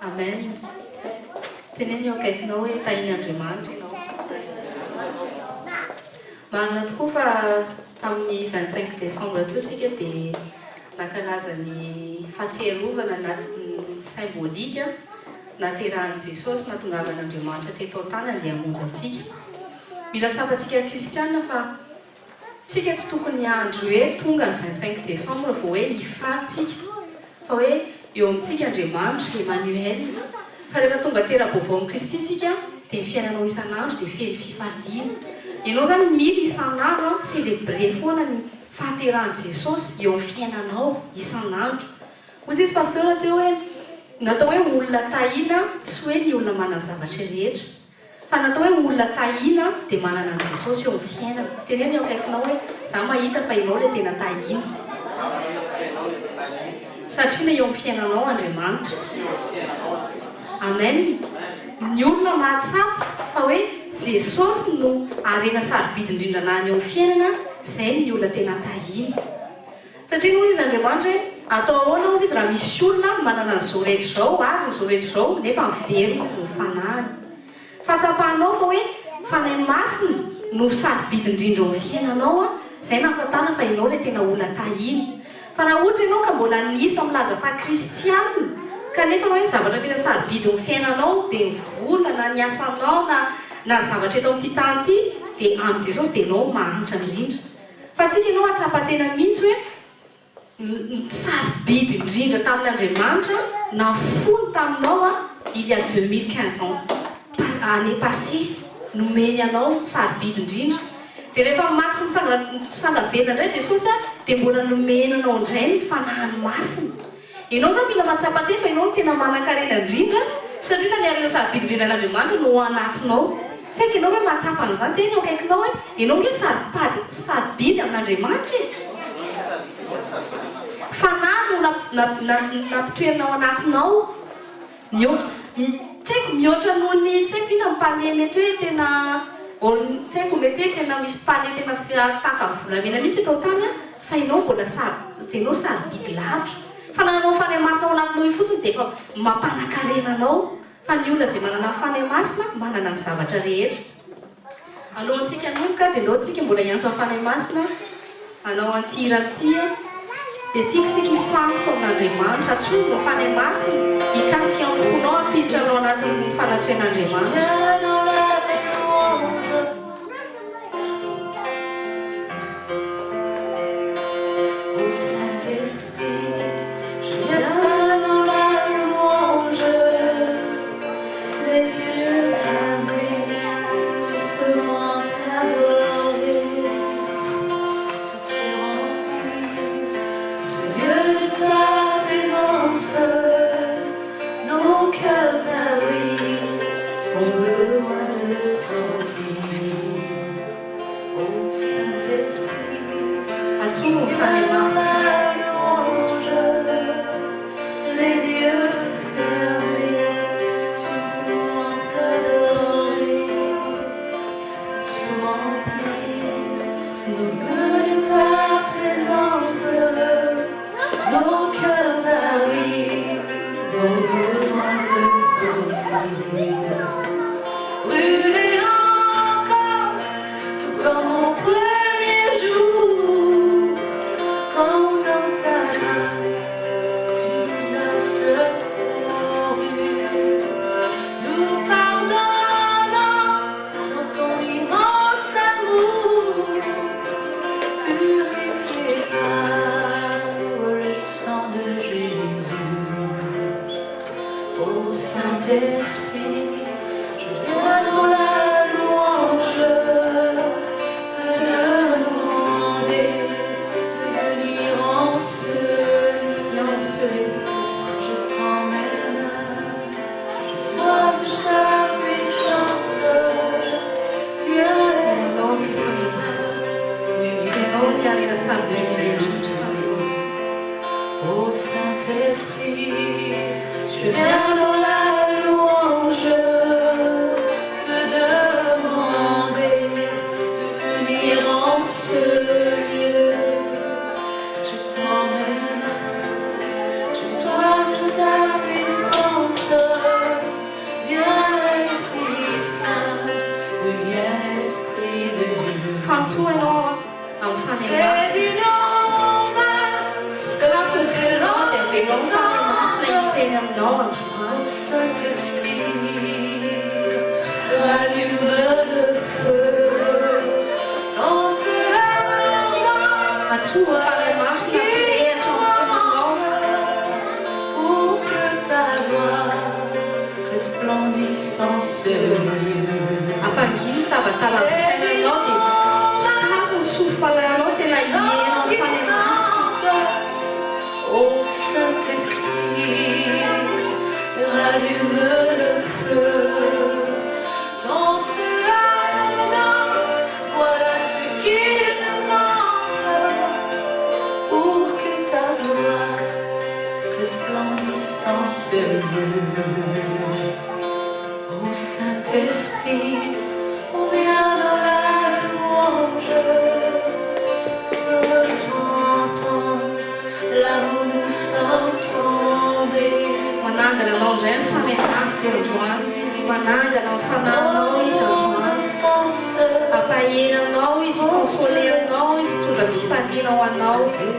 Amen. Tenez eo akaikinao hoe tahin'Andriamanitra ianao. Marina tokoa fa tamin'ny 25 décembre teo tsika dia nankalaza ny fahatsiarovana anatin'ny symbolika naterahan'i Jesosy nahatongavan'Andriamanitra teto an-tany andeha hamonjy antsika. Mila tsapantsika kristiana fa tsika tsy tokony andro hoe tonga ny 25 décembre vao hoe hifalytsika fa hoe eo amintsika Andriamanitra Emmanuel. Fa rehefa tonga tera-baovao amin'ny Kristy tsika dia ny fiainanao isan'andro dia feno fifaliana. Ianao zany mila isan'andro célébrer foana ny fahaterahan'i Jesosy eo amin'ny fiainanao isan'andro. Hoy izy pasteur teo hoe natao hoe olona tahiana tsy hoe ny olona manana zavatra rehetra. Fa natao hoe olona tahiana dia manana an'i Jesosy eo amin'ny fiainana. Teneny eo akaikinao hoe za mahita fa ianao ilay tena tahiana. Satria eo amin'ny fiainanao Andriamanitra. Amen. Ny olona mahatsapa fa hoe Jesosy no arena sarobidy indrindra anany eo amin'ny fiainana, izay ny olona tena tahiana. Satria moa izy Andriamanitra hoe atao ahoana hozy izy raha misy olona manana an'izao rehetra izao, azy n'izao rehetra izao, nefa miverina izy ny fanahiny. Fa tsapahanao fa hoe fanahy masina no sarobidy indrindra eo amin'ny fiainanao, izay nahafatana fa ianao ilay tena olona tahiana. Fa raha ohatra ianao ka mbola nisa milaza fa kristiana, kanefa hoe zavatra tena sarobidy eo amin'ny fiainanao dia ny vola na ny asanao na zavatra eto amin'ity tany ity dia amin'i Jesosy dia ianao mahantra indrindra. Fa tiaka ianao atsapa-tena mihitsy hoe sarobidy indrindra tamin'Andriamanitra na fony taminao il y a 2015 ans année passée nomeny anao sarobidy indrindra. Dia rehefa maty sy mitsangavelona indray Jesosy dia mbola nomenanao indray ny fanahiny masina. Ianao zany mila matsapa-tena fa ianao no tena manan-karena indrindra satria na ny arena sarobidy indrindra an'Andriamanitra no anatinao. Tsy haiko ianao hoe mahatsapa an'izany tena eo akaikinao hoe ianao nge sarobidy amin'Andriamanitra e. Fanahy no nampitoerinao anatinao. Tsy haiko mihoatra noho ny tsy haiko ina mipale mety hoe tena tsy haiko mety hoe tena misy pale tena fiataka amin'ny volamena mihitsy eto an-tany fa ianao mbola ianao sarobidy lavitra. Fa nanao fanahy masina ao anatinao io fotsiny dia efa mampanan-karena anao. Fa ny olona izay manana fanahy masina manana ny zavatra rehetra. Alohantsika anoka dia ndao tsika mbola hiantso amin'ny fanahy masina anao antiranty dia tiako tsika hifantoka amin'Andriamanitra atsongo ny fanahy masina hikasika amin'ny fonao hampiditra anao anatin'ny fanatrehan'Andriamanitra. Ta puissance teny aminao androany. Saint-Esprit, rallume le feu, ton feu ardent, Atsova fanahy-maso nampirehatra amin'ny fonanao pour que ta gloire resplendissance sur lieu. ampangino tabataba amin'ny sainanao dia sokafy ny sofofalanao tena hienao amin'ny fanahy-masina. Ô Saint-Esprit, rallume le feu, ton feu ardent, voilà ce qu'il me manque pour que ta gloire resplendisse en ce lieu. Ô Saint-Esprit, on vient dans la louange, sur ton entendre, là où nous sommes tombés. Manangana anao indray ny fanahy-masina androany. Manangana ny fanahinao izy androany. Ampahenanao izy, consolenao izy, tondra fifaliana ho anao izy.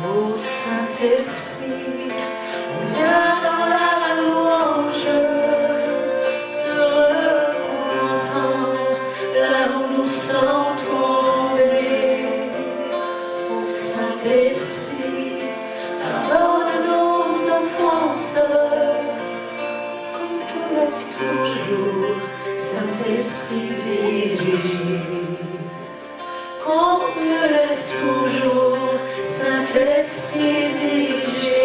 Ô Saint-Esprit, on vient dans la louange, se repentant là où nous sommes tombés. Ô Saint-Esprit, pardonne nos offenses, qu'on te laisse toujours, Saint-Esprit dirigé. Qu'on te laisse toujours, Saint-Esprit dirigé.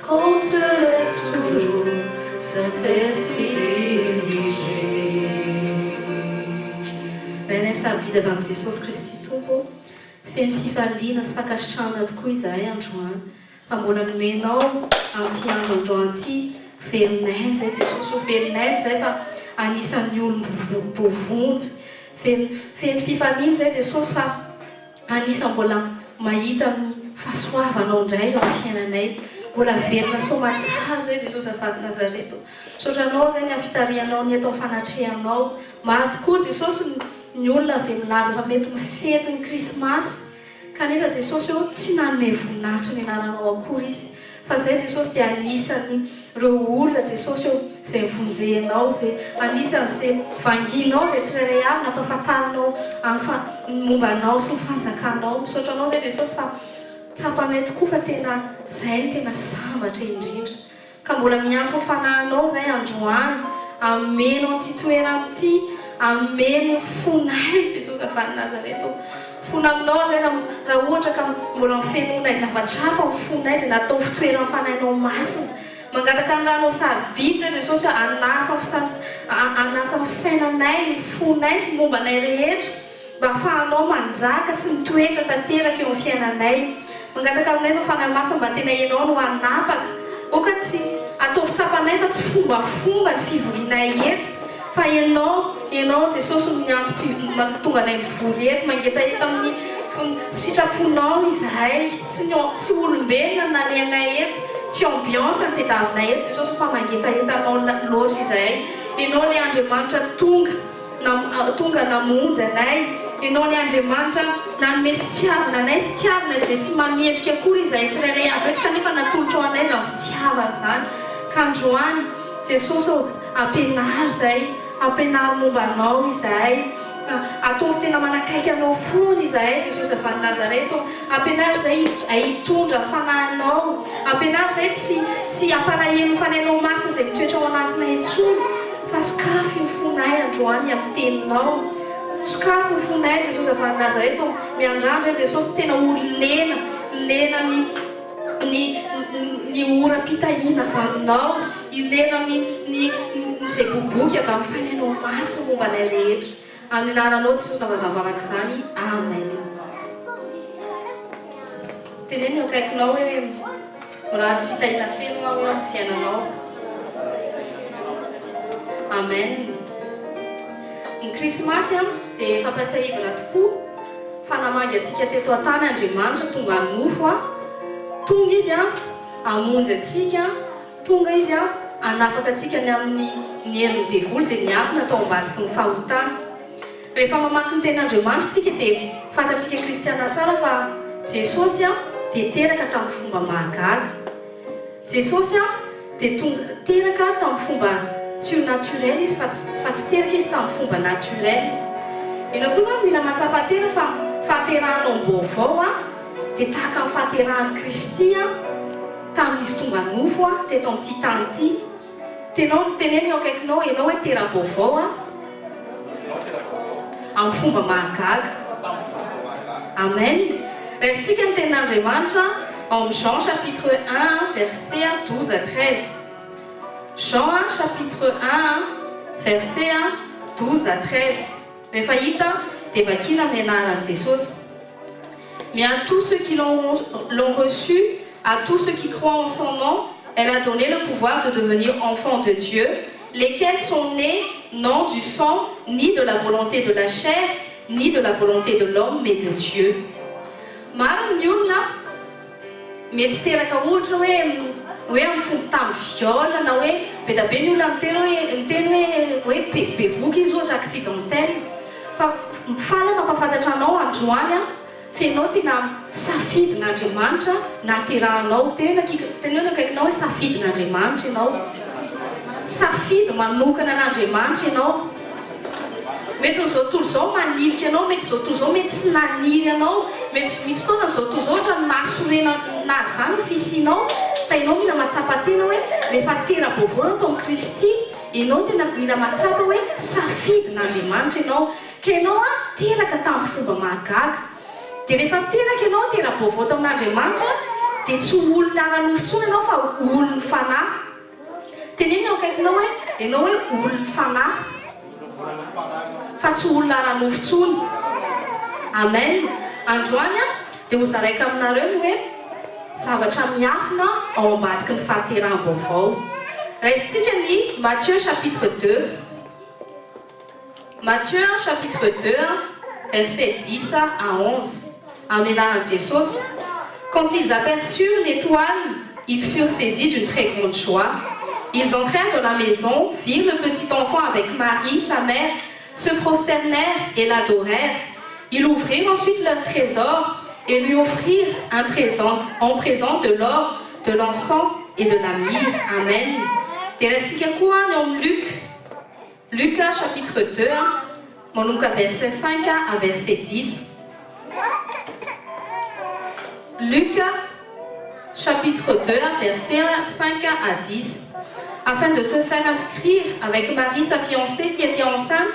Qu'on te laisse toujours, Saint-Esprit dirigé. Rainay savidy avy amin'ny Jesosy Kristy Tompo, feno fifaliana sy fankasitrahana tokoa izahay androany. Fa mbola nomenao amin'ity andro androany ity velonay zay Jesosy, ho velonay zay fa anisan'ny olom-bovonjy. Feno fifaliana zay Jesosy fa anisan'ny mbola mahita amin'ny fahasoavanao indray eo amin'ny fiainanay. Mbola velona somatsara zay Jesosy avady Nazareto. Sotranao zay ny afitarianao ny atao fanatrehanao. Maro tokoa Jesosy ny olona izay milaza fa mety mifety ny Krismasy, kanefa Jesosy eo tsy nanome voninahitra ny anananao akory izy. Fa zay Jesosy dia anisany ireo olona Jesosy eo izay mivonjenao, izay anisany izay vanginao izay tsirairay avy nampahafantarinao amin'ny mombanao sy ny fanjakanao. Misaotra anao zay Jesosy fa tsapanay tokoa fa tena zay ny tena sambatra indrindra. Ka mbola miantso ny fanahinao zay androany, amenao an'ity toerana ity, ameno fonay Jesosy avady Nazareto. Fona aminao zay raha ohatra ka mbola mifenonay zavatra hafa ny fonay izay natao fitoeran'ny fanahinao masina. Mangataka ny ranao sarobidy zay Jesosy anasa ny fisainanay, ny fonay sy mombanay rehetra mba ahafahanao manjaka sy mitoetra tanteraka eo amin'ny fiainanay. Mangataka aminay zao fanahy masina mba tena ianao no anapaka. Oka tsy atao fitsapanay fa tsy fombafomba ny fivorianay eto, fa ianao Jesosy tonga anay mivory eto, mangetaheta amin'ny sitraponao izahay, tsy olombelona nalehanay eto, tsy ambiance ny tediavinay eto Jesosy fa mangetahetanao loatra izahay. Ianao le Andriamanitra tonga namonjy anay, ianao le Andriamanitra nanome fitiavana anay, fitiavana izay tsy mamendrika akory izahay tsirairay avy eto kanefa natolotra ho anay izany fitiavana zany. Ka androany Jesosy ampianary izay, ampianary mombanao izahay, ataovy tena manakaiky anao foana izahay Jesosy avady Nazareto. Ampianary izay hitondra fanahinao, ampianary izay tsy ampalahelo fanahinao masina izay mitoetra ao anatinay intsony, fa sokafy ny fonay androany amin'ny teninao. Sokafy ny fonay Jesosy avady Nazareto. Miandrandra Jesosy tena ho lena ny ora-pitahiana avy aminao, ilena izay boboky avy amin'ny fanahinao masina mombanay rehetra. Amin'ny anaranao Jesosy navazavaraka izany, amen. Teneny eo akaikinao hoe mirary fitahiana feno ao amin'ny fiainanao. Amen. Ny Krismasy dia fampatsiahivana tokoa fa namangy antsika teto an-tany Andriamanitra tonga nofo, tonga izy hamonjy antsika, tonga izy hanafaka antsika ny amin'ny heriny devoly izay niafy natao ambadiky ny fahotana. Rehefa mamaky ny ten'Andriamanitra tsika dia fantatsika kristiana tsara fa Jesosy dia teraka tamin'ny fomba mahagaga. Jesosy dia tonga teraka tamin'ny fomba surnaturel izy fa tsy teraka izy tamin'ny fomba naturel. Ianao koa zany mila matsapa tena fa fahaterahanao vaovao dia tahaka amin'ny fahaterahan'i Kristy tamin'izy tonga nofo teto amin'ity tany ity. Teneny eo akaikinao ianao hoe tera-baovao amin'ny fomba mahagaga. Amen. Restsika ny tenin'Andriamanitra en Jean chapitre 1 verset 12 à 13. Jean chapitre 1 verset 12 à 13. Rehefa hita dia vakina amin'ny anaran'i Jesosy. Mais à tous ceux qui l'ont reçu, à tous ceux qui croient en son nom, elle a donné le pouvoir de devenir enfants de Dieu, lesquels sont nés non du sang, ni de la volonté de la chair, ni de la volonté de l'homme, mais de Dieu. Marina ny olona mety teraka ohatra hoe amin'ny fomba tamin'ny viole na hoe be da be ny olona miteny hoe bevoka izy ohatra accidentel. Fa mifaly mampafantatra anao androany fa ianao tena safidin'Andriamanitra naterahanao. Teneno akaikinao hoe safidin'Andriamanitra ianao. Safidy manokana an'Andriamanitra ianao. Mety izao tontolo izao manilika anao, mety izao tontolo izao mety tsy naniry anao, mety misy fotoana izao tontolo izao ohatra ny mahasorena nazy zany ny fisianao, fa ianao mila matsapa tena hoe rehefa tera-baovao tao amin'ny Kristy, ianao tena mila matsapa hoe safidin'Andriamanitra ianao. Ka ianao teraka tamin'ny fomba mahagaga. Dia rehefa teraka ianao tera-baovao tao amin'Andriamanitra dia tsy olona ara-nofo ianao fa olona fanahy. Teneny eo akaikinao hoe ianao hoe olona fanahy fa tsy olona ara-nofo intsony. Amen. Androany dia hozaraika aminareo ny hoe zavatra miafina ao ambadiky ny fahaterahanam-baovao. Restsika ny Matthieu chapitre 2. Matthieu chapitre 2 verset 10 à 11. Amin'ny anaran'i Jesosy. Quand ils aperçurent l'étoile, ils furent saisis d'une très grande joie. Ils entrèrent dans la maison, virent le petit enfant avec Marie, sa mère, se prosternèrent et l'adorèrent. Ils ouvrirent ensuite leur trésor et lui offrirent en présent de l'or, de l'encens et de la myrrhe. Amen. Dia restsika koa ny amin'ny Luc chapitre 2, manomboka verset 5 à verset 10. Luc chapitre 2, verset 5 à 10. Afin de se faire inscrire avec Marie, sa fiancée, qui était enceinte.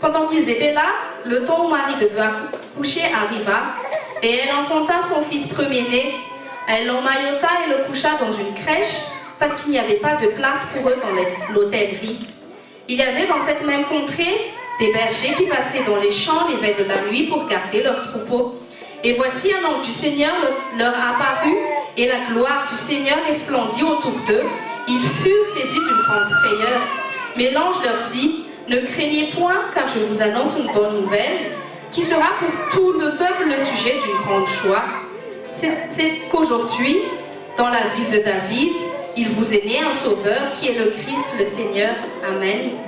Pendant qu'ils étaient là, le temps où Marie devait accoucher arriva, et elle enfanta son fils premier-né. Elle l'emmaillota et le coucha dans une crèche, parce qu'il n'y avait pas de place pour eux dans l'hôtellerie. Il y avait dans cette même contrée des bergers qui passaient dans les champs les veilles de la nuit pour garder leurs troupeaux. Et voici un ange du Seigneur leur apparut, et la gloire du Seigneur resplendit autour d'eux. Ils furent saisis d'une grande frayeur. Mais l'ange leur dit, ne craignez point, car je vous annonce une bonne nouvelle, qui sera pour tout le peuple le sujet d'une grande joie. C'est qu'aujourd'hui, dans la ville de David, il vous est né un sauveur, qui est le Christ, le Seigneur. Amen.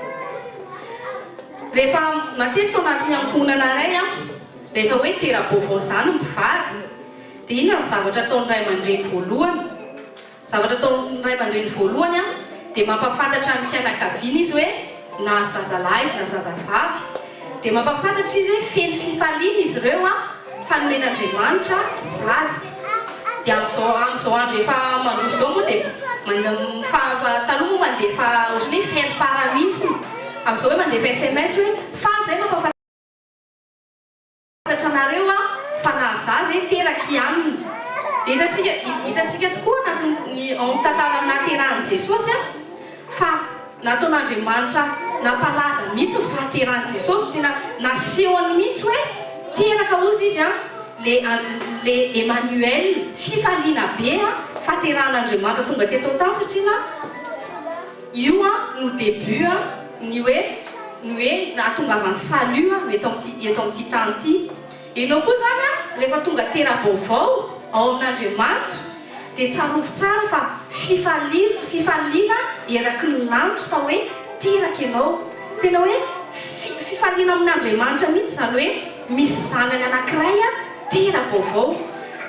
Rehefa matetika anatin'ny ankohonana iray rehefa hoe tera-baovao zany mpivady, dia inona ny zavatra ataon'ny ray aman-dreny voalohany? Zavatra ataon'ny ray aman-dreny voalohany dia mampafantatra ny fianakaviana izy hoe na zazalahy izy na zazavavy, dia mampafantatra izy hoe feno fifaliana izy ireo fa nomen'Andriamanitra zaza. Dia amin'izao andro efa mandroso izao moa dia taloha moa mandefa ohatran'ny hoe ferim-para mihitsy. Amin'izao hoe mandefa SMS hoe faly zay mampafantatra anareo fa na zaza teraka aminy. Dia hitantsika tokoa anatin'ny tantara nahaterahan'i Jesosy fa nataon'Andriamanitra nampalaza mihitsy ny fahaterahan'i Jesosy, tena nasehony mihitsy hoe teraka ozy izy le Emmanuel, fifaliana be fahaterahan'Andriamanitra tonga teto tany, satria io no début ny hoe nahatongavan'ny salut eto amin'ity tany ity. Ianao koa zany rehefa tonga tera-baovao ao amin'Andriamanitra dia tsarovy tsara fa fifaliana eraky ny lanitra fa hoe teraka ianao. Tena hoe fifaliana amin'Andriamanitra mihitsy zany hoe misy zanany anankiray tera-baovao.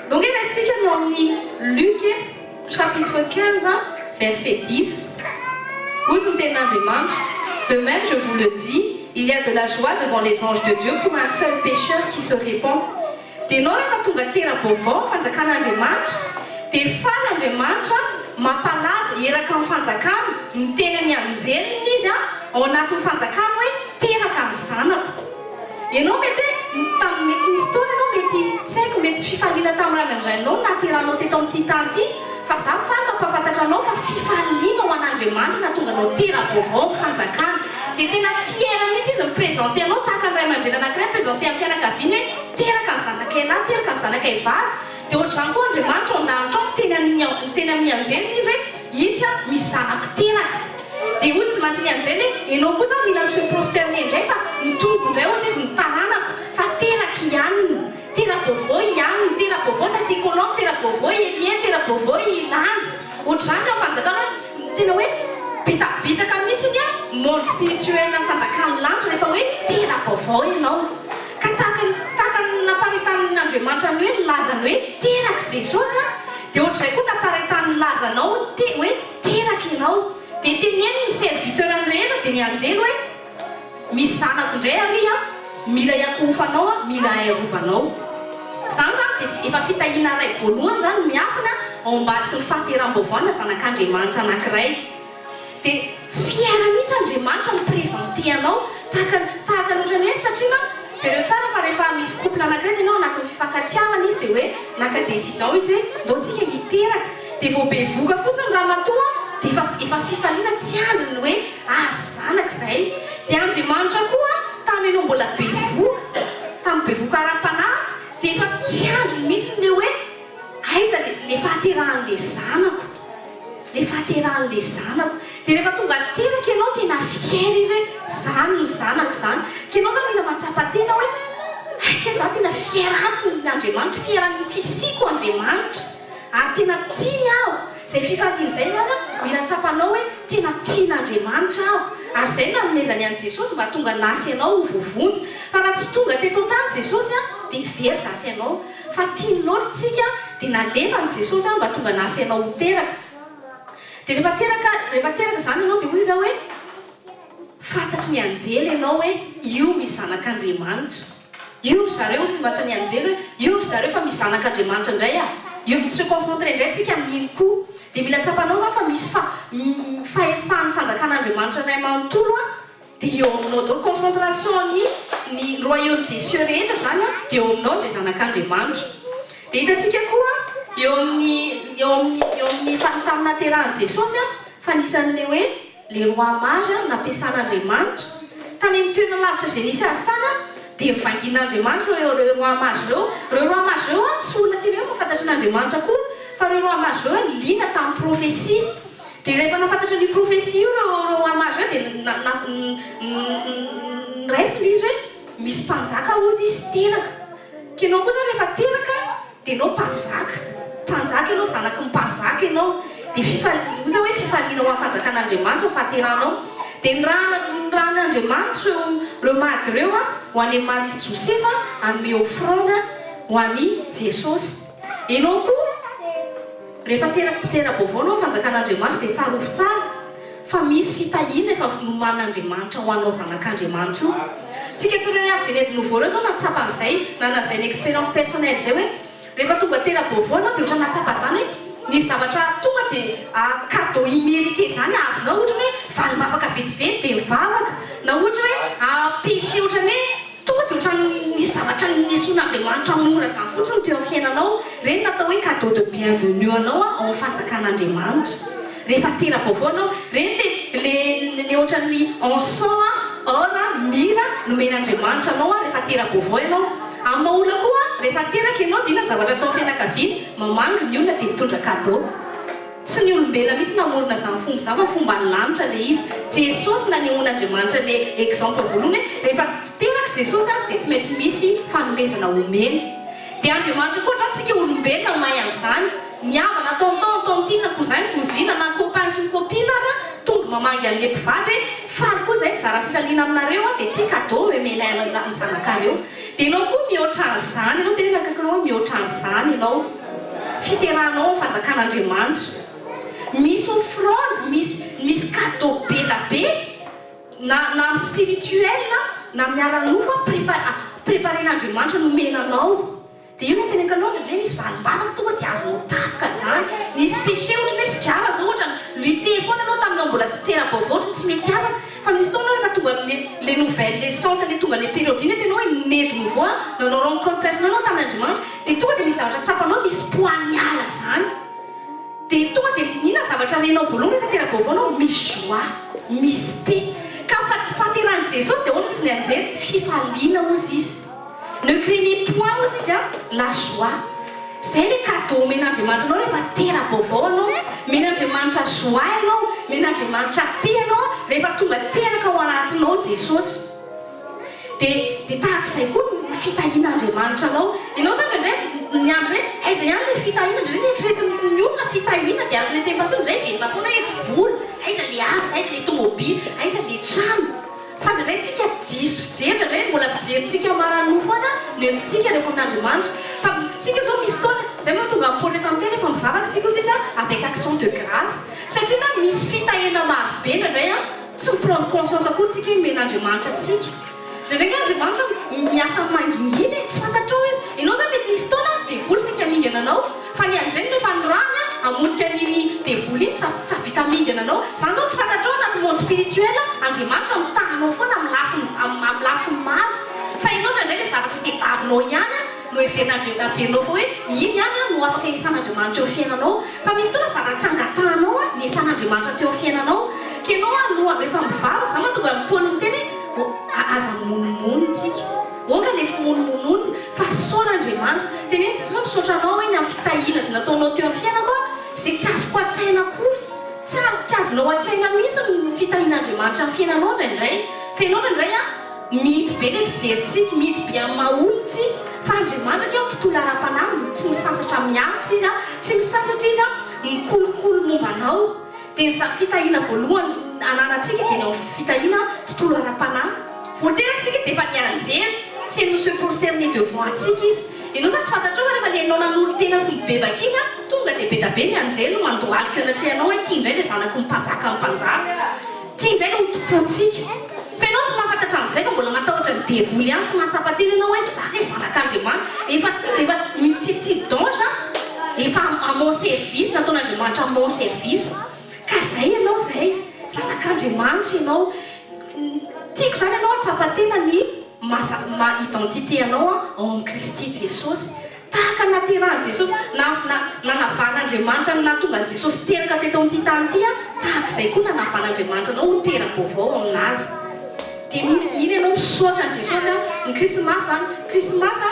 Donc nous avons Luc chapitre 15 verset 10 où nous demande de même je vous le dis il y a de la joie devant les anges de Dieu pour un seul pécheur qui se répand. Dia ianao rehefa tonga tera-baovao fanjakan'Andriamanitra dia faly Andriamanitra mampalaza eraka amin'ny fanjakana miteny any anjeliny izy ao anatin'ny fanjakana hoe teraka ny zanako. Ianao mety hoe tamin'ny nisy taona ianao mety tsy haiko mety tsy fifaliana tamin'ny ray aman-drenao nateranao teto amin'ity tany ity fa za faly mampahafantatra anao fa fifaliana ho an'Andriamanitra nahatonga anao tera-baovao amin'ny fanjakana. Dia tena fiera mihitsy izy miprezente anao tahaka ny ray aman-dreny anankiray miprezente amin'ny fianakaviana hoe teraka ny zanakay lahy teraka ny zanakay vavy. Dia ohatr'izany koa Andriamanitra ao an-danitra ao teny amin'ny anjely izy hoe itsy misy zanako teraka. Dia ozy izy mantsy ny anjely hoe ianao koa zany mila miseho prosperne indray fa mitombo indray ozy izy ny taranako fa teraka ihanina tera-baovao ihanina tera-baovao tatikolao tera-baovao elien tera-baovao ilanjy. Ohatr'izany ao fanjakana tena hoe bitabitaka mihitsy iny monde spirituel na fanjakan'ny lanitra rehefa hoe tera-baovao ianao. Ka tahaka naparitanin'Andriamanitra ny hoe nilazany hoe teraka Jesosy dia ohatr'izay koa naparitanin'ny lazanao hoe teraka ianao. Dia teneny ny serviteur ny rehetra dia ny anjely hoe misy zanako indray ary mila iakofanao mila airovanao. Izany zany dia efa fitahiana ray voalohany zany miafina ao ambadiky ny fahateram-baovao zanak'Andriamanitra anankiray. Dia fiera mihitsy Andriamanitra miprezente anao tahaka ohatrany hoe satria jereo tsara fa rehefa misy couple anankiray ianao anatin'ny fifankatiavana izy dia hoe naka décision izy hoe ndao tsika hiteraka. Dia vao bevoka fotsiny raha matoa dia efa fifaliana tsy andriny hoe zanaka izay. Dia Andriamanitra koa tamin'ny ianao mbola bevoka tamin'ny bevoka ara-panahy dia efa tsy andriny mihitsy le hoe aiza le fahaterahan'le zanako le fahaterahan'le zanako. Dia rehefa tonga teraka ianao tena fiera izy hoe zany ny zanako zany. Ka ianao zany mila matsapa-tena hoe aika za tena fierako n'Andriamanitra fieran'ny fisiko Andriamanitra ary tena tiany aho. Izay fifaliana izay zany mila tsapanao hoe tena tian'Andriamanitra aho ary izay nanomezany an'i Jesosy mba tonga nasy ianao ho vovonjy. Fa raha tsy tonga teto tany Jesosy dia very zasy ianao fa tiany loatra tsika dia nalefany Jesosy mba tonga nasy ianao ho teraka. Dia rehefa teraka zany ianao dia ozy izy hoe fantatry ny anjely ianao hoe io misy zanak'Andriamanitra. Io zareo izy mba tsy ny anjely hoe io zareo fa misy zanak'Andriamanitra indray io se concentre indray tsika amin'iny koa. Dia mila tsapanao zany fa misy fahefan'ny fanjakan'Andriamanitra iray manontolo dia eo aminao dao concentration ny royaume des cieux rehetra zany dia eo aminao izay zanak'Andriamanitra. Dia hitantsika koa eo amin'ny fanontany naterahan'i Jesosy fa nisan'ilay hoe le roi mage nampiasan'Andriamanitra tany amin'ny toerana lavitra Genisy azy tany dia vangin'Andriamanitra ireo roi mage ireo. Ireo roi mage ireo tsy olona tena hoe mahafantatra n'Andriamanitra koa fa ireo roi mage ireo liana tamin'ny profesia. Dia rehefa nafantatra ny profesia io ireo roi mage ireo dia niraisiny izy hoe misy mpanjaka ozy izy teraka. Ka ianao koa zany rehefa teraka dia ianao mpanjaka ianao zanaky ny mpanjaka ianao. Dia oza hoe fifaliana ho amin'ny fanjakan'Andriamanitra fahateranao. Dia nirahan'Andriamanitra ireo magy ireo ho any Marie sy Josefa hanome offrande ho an'i Jesosy. Ianao koa rehefa tera-baovao anao fanjakan'Andriamanitra dia tsara ovy tsara fa misy fitahiana efa noman'Andriamanitra ho anao zanak'Andriamanitra io. Tsika tsirairay avy izay nedy nouveau reo zao natsapan'izay nanazay ny expérience personnelle izay hoe rehefa tonga tera-baovao anao dia ohatra natsapa zany ny zavatra tonga dia cadeau immérité zany azonao ohatra hoe valy mavaka vetivety dia mivavaka na ohatra hoe péché ohatra hoe tonga dia ohatra ny zavatra nison'Andriamanitra mora zany fotsiny teo amin'ny fiainanao reny natao hoe cadeau de bienvenue anao ao amin'ny fanjakan'Andriamanitra. Rehefa tera-baovao anao reny dia le ohatra ny encens or mira nomen'Andriamanitra anao rehefa tera-baovao ianao. Amin'ny maha-olona koa rehefa teraka ianao dia na zavatra atao fianakaviana mamangy ny olona dia mitondra cadeau. Tsy ny olombelona mihitsy namorona izany fomba izany fa fomba ny lanitra le izy. Jesosy nanehoan'Andriamanitra le exemple voalohany rehefa teraka Jesosy dia tsy maintsy misy fanomezana omeny. Dia Andriamanitra koa ohatrany tsika olombelona mahay an'izany. Ny havana ataon'ity na kozainy kozina na copain sy ny copine tonga mangy an'ilay mpivady hoe faly koa zay zara fifaliana aminareo dia tia cadeau emenay ny zanakareo dia ianao koa mihoatra an'izany ianao tena akakinao mihoatra an'izany ianao fiterahanao ny fanjakan'Andriamanitra misy offrande misy cadeau be da be na amin'ny spirituel na miara-nofa préparen'Andriamanitra nomenanao dia io no tena kanao ndraindray misy valimbavaka tonga dia azonao tapaka zany nisy péché ohatra hoe sigara zao ohatra lutter foana anao taminao mbola tsy tera-baovao ohatra tsy mety avaka fa misy fotoana rehefa tonga les nouvelles naissance le tonga le période iny tenao hoe nety nouveau nanao rencontre personnel anao tamin'Andriamanitra dia tonga dia misy zavatra tsapanao misy poaniala zany dia tonga dia ina zavatra renao voalohany rehefa tera-baovao anao misy joie misy paix ka fahateran'i Jesosy dia ohatra izy ny anjely fifaliana ozy izy ne craignez point ozy izy la joie zay le cadeau men'Andriamanitra anao rehefa tera-baovao anao men'Andriamanitra joie ianao men'Andriamanitra paix ianao rehefa tonga teraka ao anatinao Jesosy dia tahak'izay koa ny fitahian'Andriamanitra anao ianao zany ndraindray ny andro hoe aiza ihany le fitahiana ndraindray nieritreretin'ny olona fitahiana dia araka le tempation ndraindray velona foana hoe vola aiza le asa aiza le tomobily aiza le trano fa ndraindray tsika diso fijery ndraindray mbola fijerintsika maranofo any nentsika rehefa amin'Andriamanitra fa tsika zao misy taona zay moa tonga amin'ny paoly rehefa miteny rehefa mivavaka tsika ozy izy avec action de grâce satria na misy fitahiana marobe ndraindray tsy miprendre conscience akory tsika hoe men'Andriamanitra atsika ndraindray Andriamanitra miasa manginginy tsy fantatrao izy ianao zany mety misy taona dia voly saika mingana anao fa ny an'izay rehefa ny rany amonika an'iny dia voly iny tsy vita mingana anao zany zao tsy fantatrao anaty monde spirituel Andriamanitra mitananao foana amin'ny lafiny maro fa ianao ndraindray le zavatra tediavinao ihany no everinao fa hoe iny ihany no afaka isan'Andriamanitra eo fiainanao fa misy toana zavatra tsy angatanao ny isan'Andriamanitra teo fiainanao ka ianao aloha rehefa mivavaka zany mahatonga ny paoly miteny aza monomono tsika onga le fimonomonony fa saon'Andriamanitra tena iny Jesosy misaotra anao hoe ny amin'ny fitahiana zay nataonao teo amin'ny fiainako zay tsy azoko atsaina akory tsy azonao atsaina mihitsy ny fitahian'Andriamanitra amin'ny fiainanao ndraindray fa ianao ndraindray mihidy be le fijerintsika mihidy be amin'ny maolontsika fa Andriamanitra keo tontolo ara-panahy tsy misasatra miafitra izy tsy misasatra izy mikolokolo mombanao dia ny fitahiana voalohany ananantsika dia ny amin'ny fitahiana tontolo ara-panahy voaterantsika dia efa ny anjely c'est nous se prosterner devant atsika izy ianao zany tsy fantatrao rehefa le anao nanolo tena sy mibebaka iny tonga dia be da be ny anjely no mandohalika anatrehanao hoe tia indray le zanako mipanjaka tia indray le hotopotsika fa ianao tsy mahafantatra an'izay fa mbola matahotra ny devoly ihany tsy mahatsapateny ianao hoe za le zanak'Andriamanitra efa multitude d'ange efa à mon service nataon'Andriamanitra à mon service ka zay ianao zay zanak'Andriamanitra ianao tiako zany ianao atsapatena ny identité anao ao amin'ny Kristy Jesosy tahaka naterahany Jesosy nanavan'Andriamanitra natonga ny Jesosy teraka teto amin'ity tany ity tahak'izay koa nanavan'Andriamanitra anao ho tera-baovao aminazy dia mily ianao misaotra ny Jesosy ny krismasy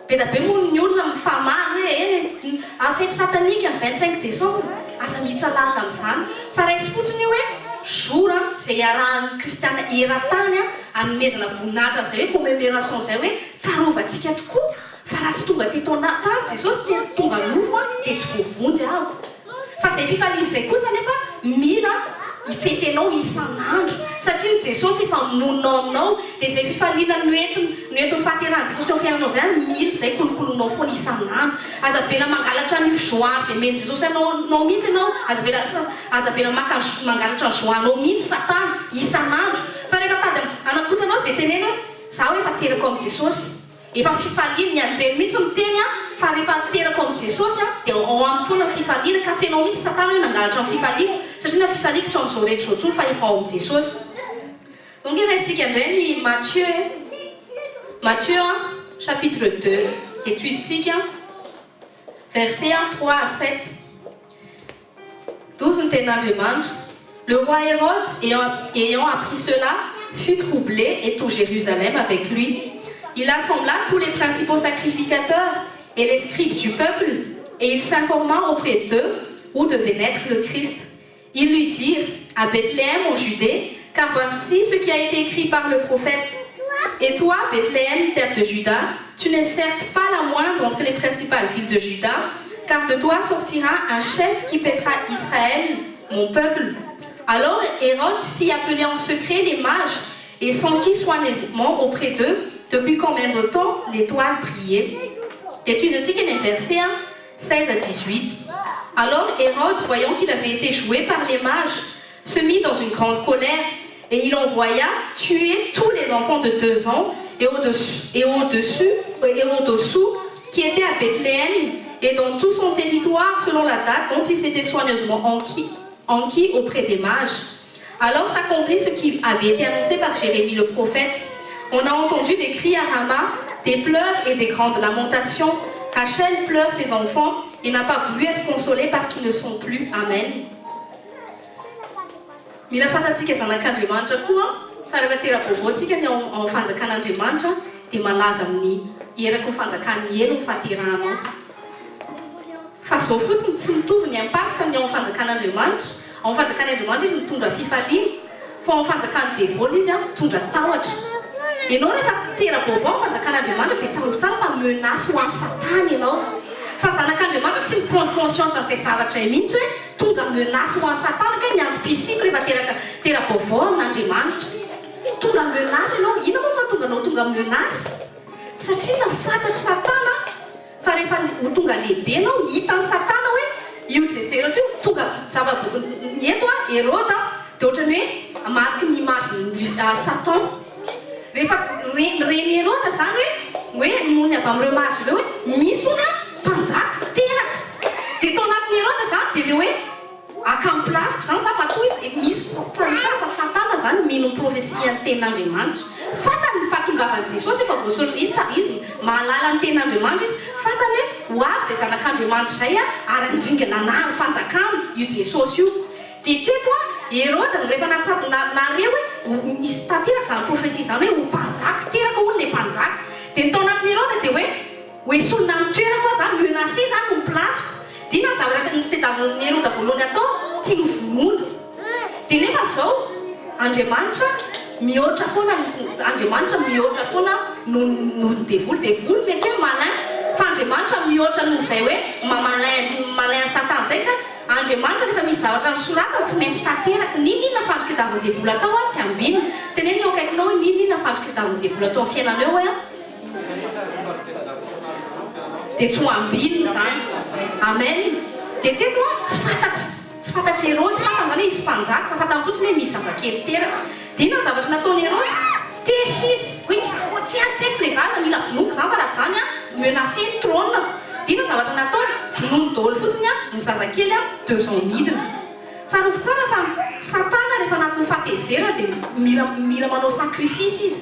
be da be moa ny olona mifamaly hoe afety satanika 25 décembre asa miditra lalina amin'izany fa raisy fotsiny hoe jour zay iarahan'ny kristiana eran-tany anomezana voninahitra zay hoe commémoration zay hoe tsarovantsika tokoa fa raha tsy tonga teto tany Jesosy tonga nofo dia tsy voavonjy aho fa zay fifaliana izay kosa nefa mila ifetenao isan'andro satria ny Jesosy efa mononao aminao dia zay fifaliana noentin'ny fahateran'ny Jesosy teo fiainanao zay mila zay kolokolonao foana isan'andro aza vela mangalatra ny joie zay meny Jesosy anao mihitsy ianao aza vela mangalatra ny joie anao mihitsy satana isan'andro fa rehefa tady anakotanao dia teneny hoe zaho efa terako amin'ny Jesosy efa fifaliana ny anjely mihitsy miteny fa rehefa terako amin'ny Jesosy dia ao amin'ny foana fifaliana ka tsy hainao mihitsy satana hoe nangalatra ny fifaliana satria na fifaliana tsy amin'izao rehetra zao fa efa ao amin'ny Jesosy donc iresitsika indray ny Matthieu chapitre 2 etuizitsika verset 3 à 7 12 ny tenin'Andriamanitra le roi Hérode ayant appris cela fut troublé et tout Jérusalem avec lui. Il assembla tous les principaux sacrificateurs et les scribes du peuple, et il s'informa auprès d'eux où devait naître le Christ. Ils lui dirent, à Bethléem en Judée, car voici ce qui a été écrit par le prophète. Et toi, Bethléem, terre de Juda, tu n'es certes pas la moindre entre les principales villes de Juda, car de toi sortira un chef qui paîtra Israël, mon peuple. Alors Hérode fit appeler en secret les mages et s'enquit soigneusement auprès d'eux depuis combien de temps l'étoile brillait. Et tu dis qu'il est versé 16 à 18. Alors Hérode, voyant qu'il avait été joué par les mages, se mit dans une grande colère et il envoya tuer tous les enfants de 2 ans et au-dessous qui étaient à Bethléem et dans tout son territoire selon la date dont il s'était soigneusement enquis auprès des mages. Alors s'accomplit ce qui avait été annoncé par Jérémie le prophète. On a entendu des cris à Rama, des pleurs et des grandes lamentations. Rachel pleure ses enfants et n'a pas voulu être consolée parce qu'ils ne sont plus. Amen. Mila fantatsika zanak'Andriamanitra koa fa rehefa tera-baovaotsika ny ao fanjakan'Andriamanitra dia malaza amin'ny eraky ny fanjakan'ny elo ny fahateranao. Fa zao fotsiny tsy mitovy ny impact ny ao fanjakan'Andriamanitra. Ao fanjakan'Andriamanitra izy mitondra fifaliana, fa ao fanjakan'ny devoly izy mitondra tahotra. Ianao rehefa tera-baovao ny fanjakan'Andriamanitra dia tsara fa menasy ho an'ny Satana ianao. Fa zanak'Andriamanitra tsy miprendre conscience an'izay zavatra mihitsy hoe tonga menasy ho an'ny Satana ka ny antom-pisiko rehefa tera-baovao amin'Andriamanitra. Tonga menasy ianao, ina moa fa tonga anao tonga menasy? Satria nafantatra Satana fa rehefa ho tonga lehibe anao hitan'ny Satana hoe io jejerotra io tonga eto Hérode dia ohatrany hoe mariky ny image Satan. Rehefa reny Hérode zany hoe noho ny avy amin'ireo mazy ireo hoe misy ona mpanjaka teraka. Dia tao anatin'ny Hérode zany dia le hoe akamplasiko zany za matoa izy misy tsara fa Satana zany mino ny profesia ny tenin'Andriamanitra. Fantany ny fahatongavan'i Jesosy efa voasoratra izy mahalala ny tenin'Andriamanitra izy. Fantany hoe ho avy izay zanak'Andriamanitra izay ary andringana na ny fanjakana io Jesosy io. Dia teto Hérode rehefa nareo hoe misy tanteraka zany profesia zany hoe ho mpanjaka teraka hono ilay mpanjaka. Dia ny tao anatin'ny Hérode dia hoe solona ny toerana koa zany menacé zany ho plasiko. Dia na zavatra ny tadiavin'ny Hérode voalohany atao tia mivonoana. Dia nefa zao Andriamanitra mihoatra foana no ny devoly mety hoe malin. Fa Andriamanitra mihoatra noho izay hoe malin Satan izay ka Andriamanitra rehefa misy zavatra ny soratany tsy maintsy tanteraka ninona fandrika tadiavin'ny devoly atao tsy ambinina. Teneny eo akaikinao hoe ninona fandrika tadiavin'ny devoly atao amin'ny fiainanao hoe dia tsy ho ambinina zany. Amen. Dia teto tsy fantatra Hérode fantany izy mpanjaka fa fantany fotsiny hoe misy zazakely teraka. Dia inona zavatra nataony Hérode? Tesy hoe izy tsy haiko ilay zany mila vonoako zany fa raha zany menacé ny trône. Dia inona zavatra nataony? Vonoany daholo fotsiny ny zazakely 200 midina. Tsara ho tsara fa Satana rehefa anatin'ny fahatezerana dia mila manao sacrifice izy.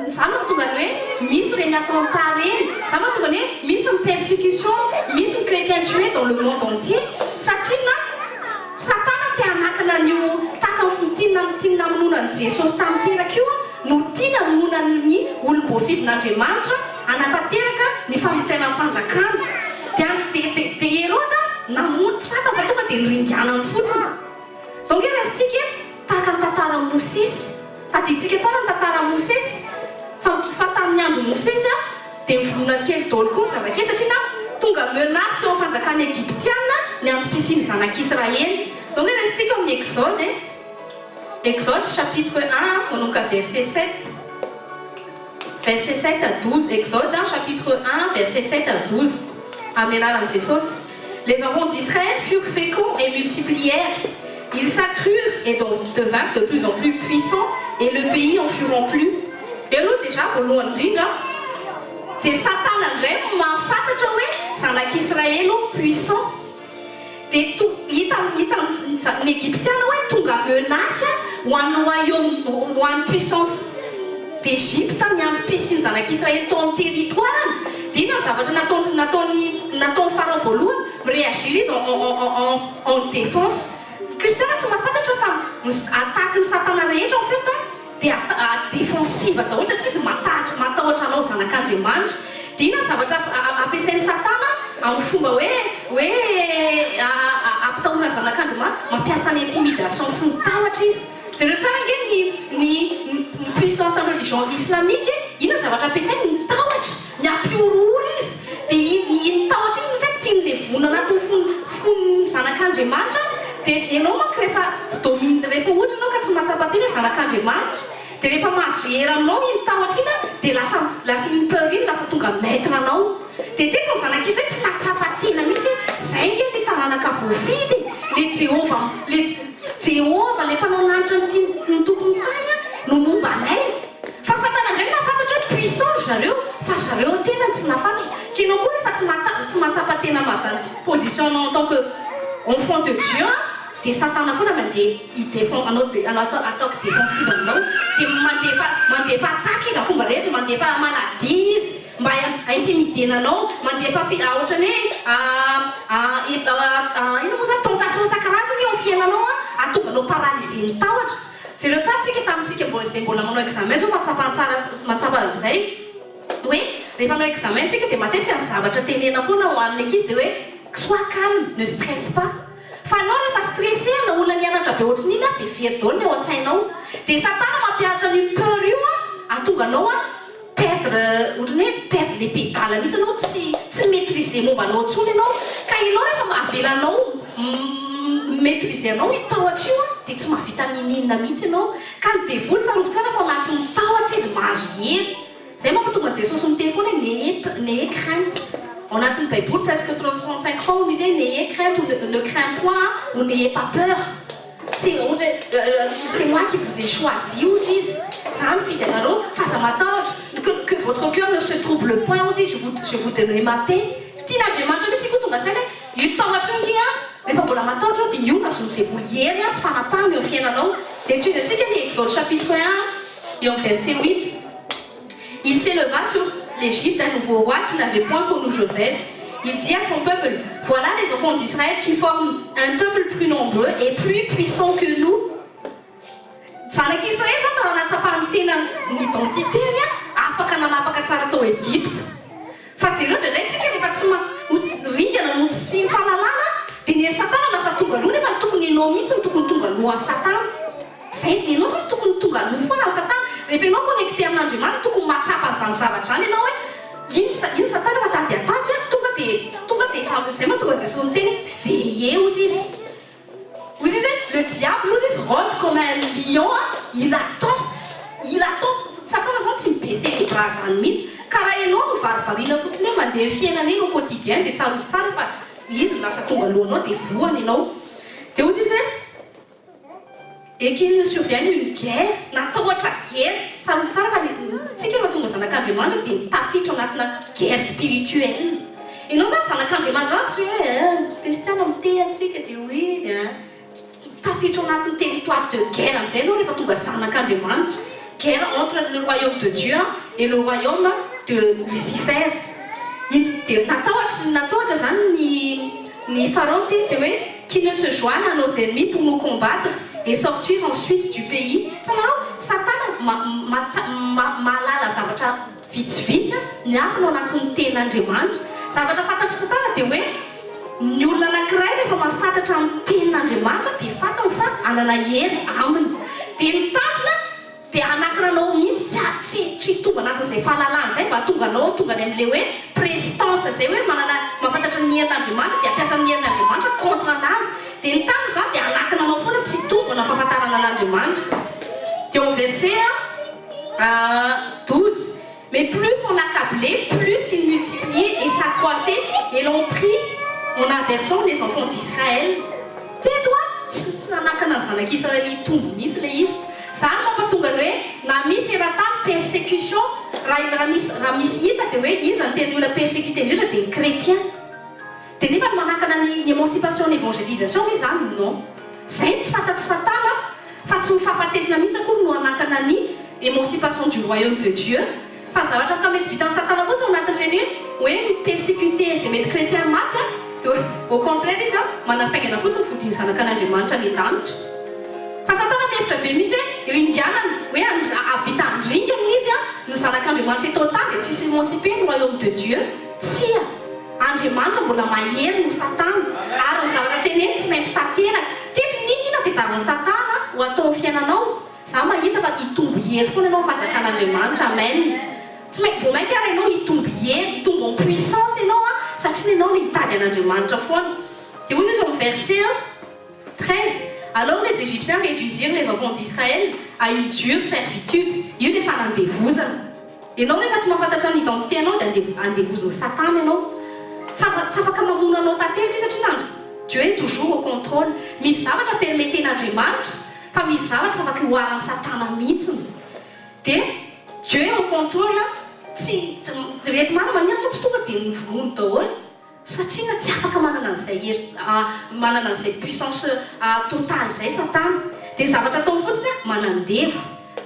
Zany mahatonga ny hoe misy reny attentat reny. Zany mahatonga ny hoe misy ny persécution, misy ny chrétien tué dans le monde entier. Satria Satana te hanakana an'io taka tiana hamononan'i Jesosy tamin'ny teraka io no tiana hamononany olombofidin'Andriamanitra hanatanteraka ny famotenan'ny fanjakana. Dia Hérode namono tsy fantany fa tonga dia niringanany fotsiny. Donc resitsika tahaka ny tantaran'i Mosesy. Tadiditsika tsara ny tantaran'i Mosesy. Fa tamin'ny andro Mosesy dia mivonona kely daholo koa ny zazakely satria tonga menace teo amin'ny fanjakana Egyptiana ny antom-pisiany zanak'Israël. Donc resitsika amin'ny Exode. Exode chapitre 1, manomboka verset 7. Verset 7 à 12. Exode chapitre 1, verset 7 à 12. Amen. Les enfants d'Israël furent féconds et multiplièrent. Ils s'accrurent et donc devinrent de plus en plus puissants et le pays en fut rempli. Et là déjà, voalohany indrindra, dia Satana indray mahafantatra hoe zanak'Israël puissant. Dia hitan'ny Egyptiana hoe tonga menace ho an'ny royaume, ho an'ny puissance d'Égypte ny antom-pisiany zanak'Israël tao amin'ny territoire. Dia inona zavatra nataony Pharaon voalohany miréagir izy en défense. Kristiana tsy mahafantatra fa ataky ny Satana rehetra en fait dia défensive daholo satria izy matahotra anao zanak'Andriamanitra. Dia inona zavatra ampiasain'ny Satana amin'ny fomba hoe ampitahorana zanak'Andriamanitra, mampiasa ny intimidation sy ny tahotra izy. Jereo tsara nge ny puissance en religion islamique inona zavatra ampiasainy ny tahotra, ny ampiorory izy. Dia iny tahotra iny fait tian'le vonana anatin'ny fon'ny zanak'Andriamanitra dia ianao manko rehefa tsy domine rehefa ohatra ianao ka tsy mahatsapa teny hoe zanak'Andriamanitra dia rehefa mahazo hery aminao iny tahotra iny dia lasa iny peur iny lasa tonga maître anao dia teto ny zanak'izy izay tsy mahatsapa tena mihitsy zay nge le taranaka voavidy le Jéhovah le mpanao lanitra ny tompony tany no momba anay fa Satana indray nafantatra hoe puissant zareo fa zareo tena tsy nafantatra kinao koa rehefa tsy mahatsapa tena mazana position en tant que enfant de Dieu dia Satana foana mandeha ataoko défensive aminao dia mandefa attaque izy fomba rehetra mandefa maladie izy mba intimider anao mandefa ohatrany hoe ino moa zany tentation isan-karazany eo amin'ny fiainanao atonga anao paralysé ny tahotra jereo tsara tsika tamintsika zay mbola manao examen zao mahatsapa zay hoe rehefa manao examen tsika dia matetika ny zavatra tenena foana ho amin'ny ankizy dia hoe sois calme ne stresse pas fa anao rehefa stressé na olona nianatra be ohatran'iny dia very daholo ny ao an-tsainao dia Satana mampianatra ny peur io atonga anao perdre ohatrany hoe perdre les pédales mihitsy anao tsy maîtriser momba anao ntsony ianao ka ianao rehefa mahavelanao maîtriser anao tahotra io dia tsy mahavita mininina mihitsy ianao ka ny devoly tsarovy tsara fa anatin'ny tahotra izy mahazo hery zay mampitonga Jesosy miteny foana n'ayez crainte au anatin'ny Baiboly presque 365 fois on disait n'ayez crainte ou ne crains point ou n'ayez pas peur c'est moi qui vous ai choisi aussi ça me fait face à ma tâche que votre cœur ne se trouble point aussi je vous donnerai ma paix tina Andriamanitra le tsika tonga saina io tahotra io rehefa mbola matahotra dia io nazo ny devoly hery tsy fanapahana eo amin'ny fiainanao dia tuizatsika ny Exode chapitre 1 et en verset 8 il s'éleva sur l'Égypte un nouveau roi qui n'avait point connu Joseph. Il dit à son peuple, voilà les enfants d'Israël qui forment un peuple plus nombreux et plus puissant que nous. Zanak'Israël zany raha natsapahany tena ny identitény afaka nanapaka tsara tao Egypte. Fa jereo ndraindray tsika rehefa tsy ringana no tsy fahalalana dia ny Satana lasa tonga aloha nefa ny tokony ianao mihitsy ny tokony tonga aloha Satana. Zay ianao zany tokony tonga aloha foana Satana. Rehefa ianao connecté amin'Andriamanitra tokony mahatsapa zany zavatra zany ianao hoe iny Satana matady attaque tonga dia zay mahatonga Jesosy miteny veillez ozy izy. Ozy izy le diable ozy izy rôde comme un lion il attend Satana zany tsy mibese les bras zany mihitsy ka raha ianao no varivariana fotsiny hoe mandeha fiainana eny au quotidien dia tsara fa izy lasa tonga alohanao dia voany ianao dia ozy izy hoe et qu'il nous survienne une guerre natahotra guerre tsara fa tsika rehefa tonga zanak'Andriamanitra dia tafiditra anatina guerre spirituelle ianao zany zanak'Andriamanitra tsy hoe kristiana mitehantsika dia hoe tafiditra anatin'ny territoire de guerre amin'izay ianao rehefa tonga zanak'Andriamanitra guerre entre le royaume de Dieu et le royaume de Lucifer dia natahotra zany ny Pharaon dia hoe qui ne se joignent à nos ennemis pour nous combattre et sortir ensuite du pays. Satana mahalala zavatra vitsivitsy ny afona anatin'ny tenin'Andriamanitra. Zavatra fantatry Satana dia hoe ny olona anankiray rehefa mahafantatra amin'ny tenin'Andriamanitra dia fantany fa anana hery aminy. Dia ny tanjona dia anakiranao mihitsy tsy tonga anatin'izay fahalalana izay mba tonga ny amin'ilay hoe prestance izay hoe mahafantatra ny herin'Andriamanitra dia ampiasa ny herin'Andriamanitra contre anazy. Dia ny tanjona zany dia anakinanao foana tsy tombona fahafantarana an'Andriamanitra. Dia au verset 12 mais plus on l'accablait, plus il multipliait et s'accroissait et l'on prit en aversion les enfants d'Israël. Tais-toi, tsy nanakana ny zanak'Israël hitombo mihitsy ilay izy. Zany mampatonga ny hoe na misy eran-tany persécution raha misy hita dia hoe izy ny teny olona persécuté indrindra dia ny chrétien. Dia nefa ny manakana ny émancipation ny évangélisation izy zany non. Zay tsy fantatry Satana fa tsy mifahafatesina mihitsy akory no anakana ny émancipation du royaume de Dieu. Fa zavatra ka mety vitan'ny Satana fotsiny ao anatin'ireny hoe persécuté izay mety chrétien maty dia au contraire izy manafaingana fotsiny fodiny zanak'Andriamanitra ny lanitra. Fa Satana mihevitra be mihitsy hoe ringanana hoe avita andringana izy ny zanak'Andriamanitra eto tany dia tsisy émancipé ny royaume de Dieu. Tsia Andriamanitra mbola mahery no Satana ary ny zavatra teneny tsy maintsy tanteraka. Teto ninona tadiavin'ny Satana ho atao amin'ny fiainanao za mahita fa hitombo hery foana ianao fanjakan'Andriamanitra amen. Tsy voamaika ary ianao hitombo hery hitombo en puissance ianao satria ianao no hitady an'Andriamanitra foana. Dia ozy izy amin'ny verset 13. Alors les Égyptiens réduisirent les enfants d'Israël à une dure servitude. Io le fanandevozana. Ianao rehefa tsy mahafantatra ny identité anao dia andevozan'ny Satana ianao. Tsy afaka mamono anao tanteraka satria nandro. Dieu est toujours au contrôle. Misy zavatra permetten'Andriamanitra fa misy zavatra tsy afaka hoaran'ny Satana mihitsiny. Dia Dieu est au contrôle. Rehefa manana tsy tonga dia novonono daholo. Satria tsy afaka manana an'izay puissance totale izay Satana. Dia zavatra ataony fotsiny manandevo.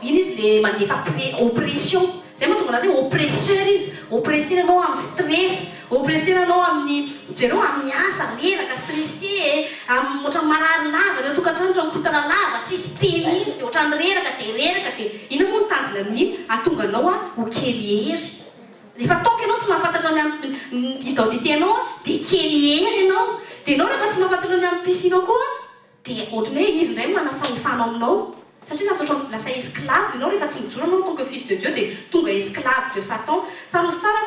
Iny izy le mandefa oppression. Zay mahatonga anazy hoe oppresseur izy. Oppresseur anao amin'ny stress. Oppresseur anao amin'ny jereo amin'ny asa reraka stressé. Ohatrany marary lava. Ny tokantrano ohatrany korotana lava. Tsisy penitsy. Dia ohatrany reraka dia ina moa ny tanjona amin'iny ahatonga anao ho kely hery. Rehefa taoka ianao tsy mahafantatra ny identité anao dia kely hery ianao. Dia ianao rehefa tsy mahafantatra ny amin'ny pisinao koa dia ohatrany hoe izy indray manafahefana aminao. Satria lasa esclave ianao rehefa tsy mijoro anao en tant que fils de Dieu dia tonga esclave de Satan. Tsarovy tsara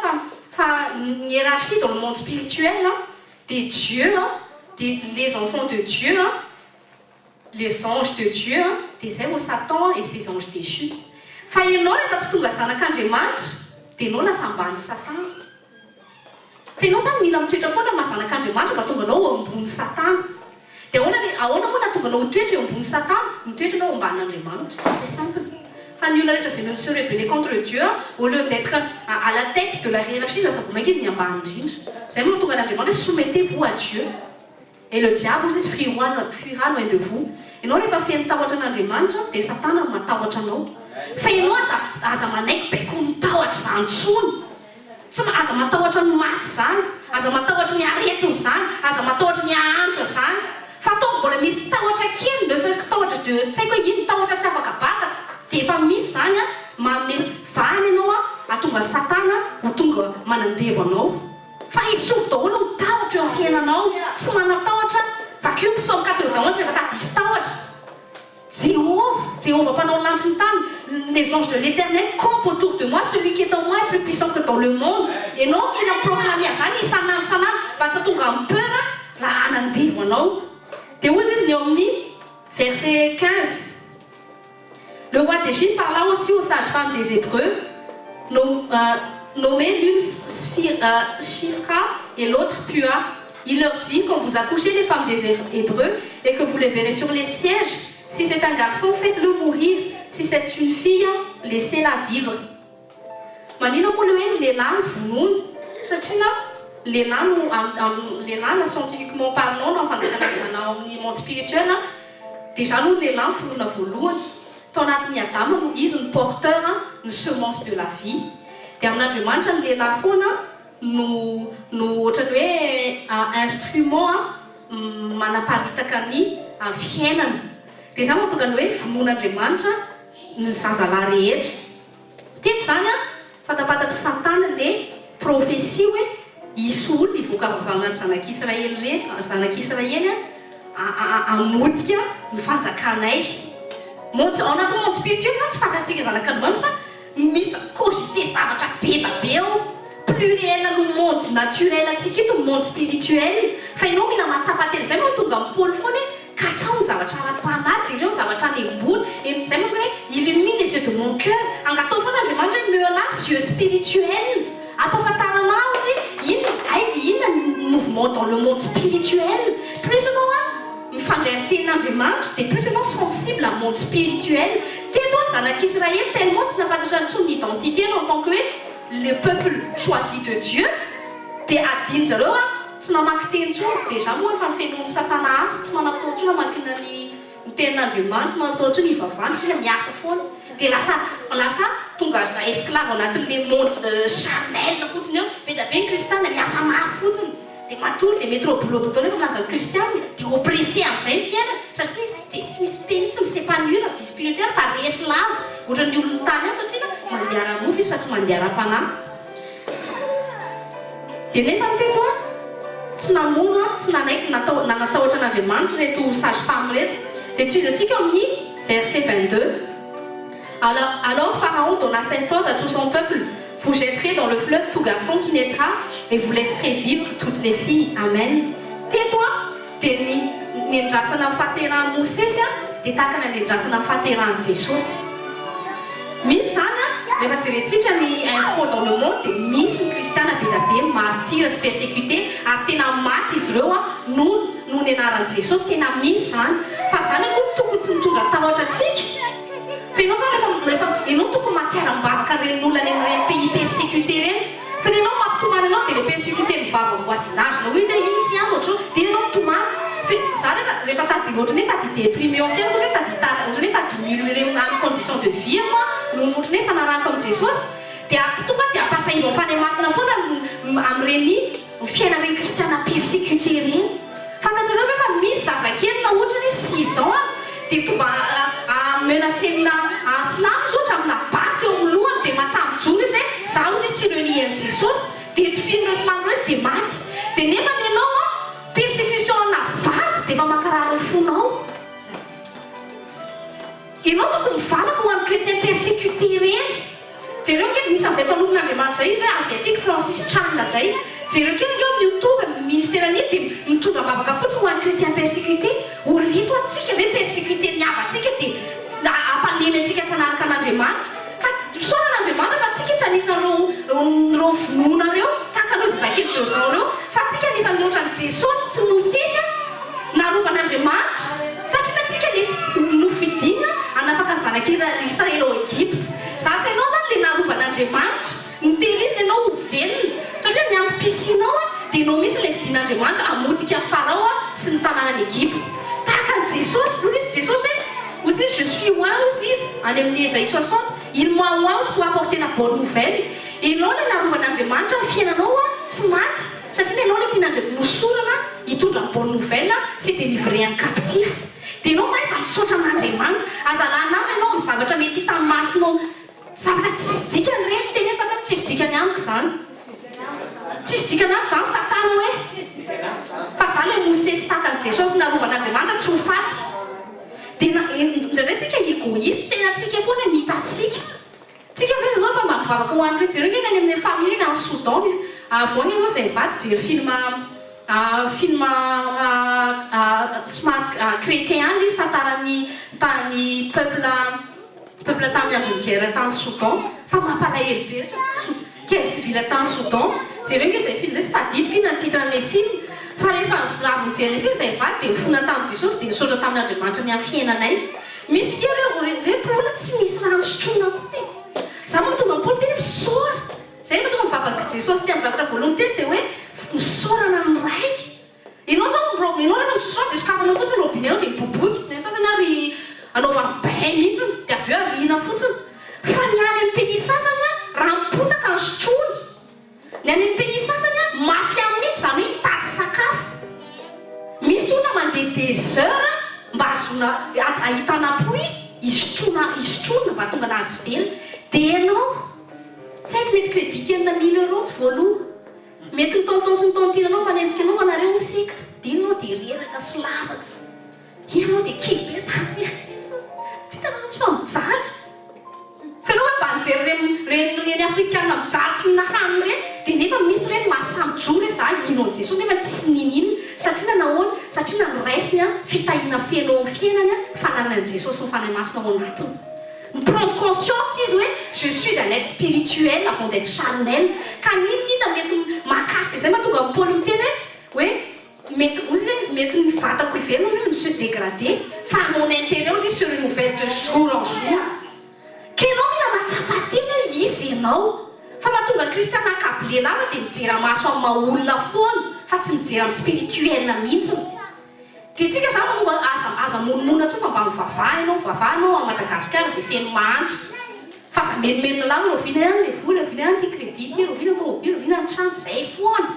fa une hiérarchie dans le monde spirituel des dieux, les enfants de Dieu, les anges de Dieu, des zay Satan et ses anges déchus. Fa ianao rehefa tsy tonga zanak'Andriamanitra dia ianao lasa ambany Satana. Fa ianao zany mila mitoetra foana mahazanak'Andriamanitra mba tonga anao ambony Satana. Dia ahoana moa nahatonga anao toetra eo ambony Satana? Mitoetra anao ambanin'Andriamanitra. C'est simple. Fa ny olona rehetra izay veut se rebeller contre Dieu, au lieu d'être à la tête de la hiérarchie, lasa vomaika izy ny ambany indrindra. Zay moa nahatonga an'Andriamanitra soumettez-vous à Dieu. Et le diable izy fuira loin de vous. Ianao rehefa feno tahotra an'Andriamanitra dia Satana matahotra anao. Fa ianao aza manaiky baiko mitahotra izany intsony. Tsy aza matahotra ny maty izany, aza matahotra ny aretiny izany, aza matahotra ny ahantra izany. Fa atao mbola misy tahotra kely, ne serait-ce que tahotra de tsy haiko hoe ino tahotra tsy afaka baka. Dia efa misy izany vahany ianao ahatonga Satana ho tonga manandevo anao. Fa isovy daholo ny tahotra eo amin'ny fiainanao, tsy manatahotra. Vacuum psaume 91 rehefa tadisy tahotra. Jéhovah mpanao lanitra ny tany, les anges de l'Éternel campent autour de moi, celui qui est en moi est plus puissant que dans le monde. Ianao mila proclamer zany isanandro mba tsy hahatonga amin'ny peur raha hanandevo anao. Dia hoy izy ny eo amin'ny verset 15. Le roi d'Égypte parla aussi aux sages-femmes des Hébreux, nommées l'une Shifra et l'autre Pua. Il leur dit, quand vous accouchez les femmes des Hébreux et que vous les verrez sur les sièges, si c'est un garçon, faites-le mourir. Si c'est une fille, laissez-la vivre. Manino moa le hoe ny lehilahy ny vonoiny satria lehilahy scientifiquement parlant na fanjakana amin'ny monde spirituel déjà aloha ny lehilahy forona voalohany. Tao anatin'ny Adama no izy ny porteur ny semence de la vie. Dia amin'Andriamanitra ny lehilahy foana no ohatrany hoe instrument manaparitaka ny fiainana. Dia izany mahatonga ny hoe vonoan'Andriamanitra ny zazalahy rehetra. Teto zany fantapatatra Satana le prophétie hoe hisy olona hivoaka avy zanak'Israely hamotika ny fanjakanay. Ao anatin'ny monde spirituel zany tsy fantatsika zanak'Andriamanitra fa misy cogité zavatra be be ao. Plus réel no monde naturel atsika eto monde spirituel. Fa ianao mila mahatsapately zay moa tonga amin'ny pôly foana katsao ny zavatra ara-panaty ireo zavatra any ambony. Zay moa hoe illumine les yeux de mon cœur. Angatao foana Andriamanitra hoe meulasse yeux spirituel. Ampahafantaranao izy inona ny mouvement dans le monde spirituel. Plus ianao mifandray amin'ny tenin'Andriamanitra dia plus ianao sensible à monde spirituel. Teto zanak'Israël tellement tsy nafantatra intsony ny identité en tant que le peuple choisi de Dieu. Dia adiny zareo tsy namaky teny intsony. Déjà moa efa fenoan'ny Satana azy tsy manapotao intsony hamakina ny tenin'Andriamanitra, tsy manapotao intsony hivavahana satria miasa foana. Dia lasa tonga esclave anatin'le monde charnel fotsiny eo. Be da be ny kristiana miasa mafy fotsiny. Dia matory dia mety robolobolo nefa milaza ny kristiana dia oppressé amin'izay ny fiainana satria izy dia tsy misy teny tsy misepanure vie spirituelle fa reslave ohatran'ny olon'ny tany any satria mandeha ara-mofo izy fa tsy mandeha ara-panahy. Dia nefa teto tsy namono tsy nanaiky nanatahotra an'Andriamanitra reto sage-femme reto. Dia toizatsika amin'ny verset 22. Alors Pharaon donna cet ordre à tout son peuple: vous jetterez dans le fleuve tout garçon qui naîtra et vous laisserez vivre toutes les filles. Amen. Tais-toi. ny andrasana fahateran'ny Mosesy dia tahaka ny andrasana fahateran'i Jesosy. Misy zany rehefa jerentsika ny info dans le monde dia misy ny kristiana be da be martyr sy persécuté ary tena maty izy ireo noho ny anaran'i Jesosy, tena misy zany. Fa zany koa tokony tsy mitondra tahotra antsika. Fa ianao zany rehefa ianao tokony mahatsiaram-bavaka ren'olona any amin'ireny pays persécuté reny. Fa ianao mampitomany anao dia le persécuté mivava ny voisinage na hoe iny tsy ihany ohatro dia ianao mitomany. Fa za rehefa tady ohatrany hoe tady déprimé en fiaina ohatrany hoe tady murmuré amin'ny condition de vie moi no ohatrany hoe fanarahako amin'i Jesosy dia tonga dia ampatsahivy mifany masina foana amin'ireny fiainan'ireny kristiana persécuté reny. Fantatrareo ve fa misy zazakely na ohatrany hoe 6 ans dia tonga menacena silamo izy ohatra amina basy eo amin'ny lohany dia matsamijoro izy hoe zaho izy tsy renian'i Jesosy dia tifinireo sy mamireo izy dia maty. Dia nefa ny ianao persécution na vavy dia mba makarary fonao. Ianao tokony mivavaka ho amin'ny chrétien persécuté reny. Jereo kely nisy an'izay mpanompon'Andriamanitra izy hoe asiatique Francis Chan zay. Jereo kely nkeo miotova ministère-ny dia mitondra vavaka fotsiny ho an'ny chrétien persécuté. Oreto atsika ve persécuté miavatsika dia ampalemy antsika tsy hanaraka an'Andriamanitra. Fa soran'Andriamanitra fa atsika tsy anisareo vononareo takan'ireo zazakely 2 ans reo. Fa atsika anisan'ny ohatran'i Jesosy sy Mosesy narovan'Andriamanitra. Satria atsika le nofidina hanafaka ny zanak'Israely ao Egypte. Zasa ianao zany le narovan'Andriamanitra. Nitely izy ianao ho velona. Satria miampy-pisinao dia ianao mihitsy le fidin'Andriamanitra hamodika Farao sy ny tanànan'i Egypte. Tahaka ny Jesosy, ozy izy Jesosy hoe ozy izy je suis oint ozy izy any amin'ny Ésaïe 60 il m'a oint pour apporter la bonne nouvelle. Ianao le narovan'Andriamanitra ny fiainanao tsy maty. Satria ianao le tian'Andriamanitra nosorana hitondra ny bonne nouvelle sy délivrer un captif. Dia ianao mahay misaotra amin'Andriamanitra azalan'andra ianao amin'ny zavatra mety hita amin'ny masonao zavatra tsy sy dikany reny teny Satana tsy sy dikany amiko zany. Tsy sy dikany amiko zany Satana hoe fa za le Mosesy takan'i Jesosy narovan'Andriamanitra tsy ho faty. Dia indraindray tsika égoïste tena tsika foana ny hitatsika. Tsika ve zao fa mba mivavaka ho an'ireny jereo kely any amin'ny famille reny any Soudan. Voany zao izay vady jery film somary chrétien izy tantaran'ny peuple tamin'ny andron'ny guerre tany Soudan. Fa mampalahelo be guerre civile tany Soudan. Jereo izay film zay tsy tadidiko ina ny titran'ilay film. Fa rehefa avy mijery ilay film izay vady dia nifona tamin'i Jesosy dia nisaotra tamin'Andriamanitra ny amin'ny fiainanay. Misy kely reto olona tsy misy rano sotroina koa. Za moa tonga ampoly teny misaora. Zay mahatonga mivavaka Jesosy ty amin'ny zavatra voalohany teny dia hoe misaorana amin'ny ray. Ianao zao ianao rehefa misaotra dia sokafanao fotsiny robinet ianao dia miboboky. Ny sasany ary anaovany bain mihitsiny dia avy eo arina fotsiny. Fa ny any amin'ny pays sasany raha mipotaka ny sotroiny. Ny any amin'ny pays sasany mafy mihitsy zany hoe tady sakafo. Misy olona mandeha 2 heures mba ahitana pluie isotroina mba tonga anazy velona. Dia ianao tsy haiko mety crédit enina 1000 € tsy voaloha. Mety ny tonton sy ny tontinanao manenjika anao manareo misika. Dia inao dia reraka sy lavaka. Ianao dia kive zany Jesosy. Tsy hitanao tsy fa mijaly. Fa ianao hoe mba nijery reny afrikana mijaly tsy mihina hanina reny dia nefa misy reny mahasamijoro hoe za inao Jesosy nefa tsisy ninina. Satria nahoana? Satria nanoraisiny fitahiana feno amin'ny fiainany fananan'i Jesosy ny fanahy masina ao anatiny. Prendre conscience izy hoe je suis un être spirituel avant d'être charnel. Ka ninina mety mahakasika izay mahatonga amin'ny Paoly miteny hoe mety ny vatako ivelona izy monsieur dégradé fa mon intérieur izy se renouvelle de jour en jour. Ka ianao mila mahatsapa teny izy ianao. Fa mahatonga ny kristiana akablé lava dia mijery maso amin'ny maha-olona foana fa tsy mijery amin'ny spirituel mihitsiny. Dia tsika zany aza monimona tsoa fa mba mivavahanao a Madagasikara izay feno mahandro. Fa za menomenona lava roviana ihany le vola, roviana ihany ty crédit, roviana tômôbily, roviana ny trano izay foana.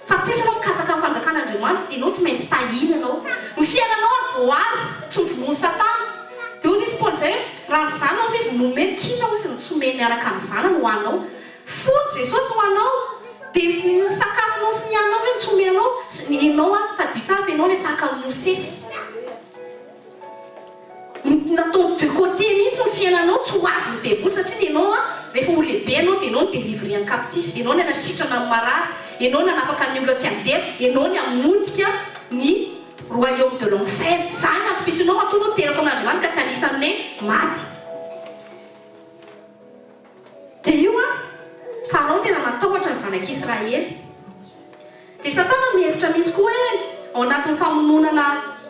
Fa plus anao mikatsaka amin'ny fanjakan'Andriamanitra dia ianao tsy maintsy tahina anao. Ny fiainanao voary tsy mivonoa Satana. Dia ozy izy Paoly izay hoe raha ny zanany ozy izy nomeny kina ozy izy nitsomeny miaraka amin'ny zanany ho anao. Fony Jesosy ho anao. Dia ny sakafonao sy ny haninao hoe nitsomenao ianao sady tsara fa ianao le tahaka Mosesy. Natao de côté mihitsy ny fiainanao tsy ho azy ny devoly satria ianao rehefa ho lehibe ianao dia ianao ny délivrer un captif. Ianao ny anasitrana amin'ny marary. Ianao ny anafaka ny olona tsy handeha. Ianao ny hamodika ny royaume de l'enfer. Zany nampisinao matoa teraka amin'Andriamanitra ka tsy anisan'ny maty. Dia io Farao tena matahotra ny zanak'Israely. Dia Satana mihevitra mihitsy koa hoe ao anatin'ny famononana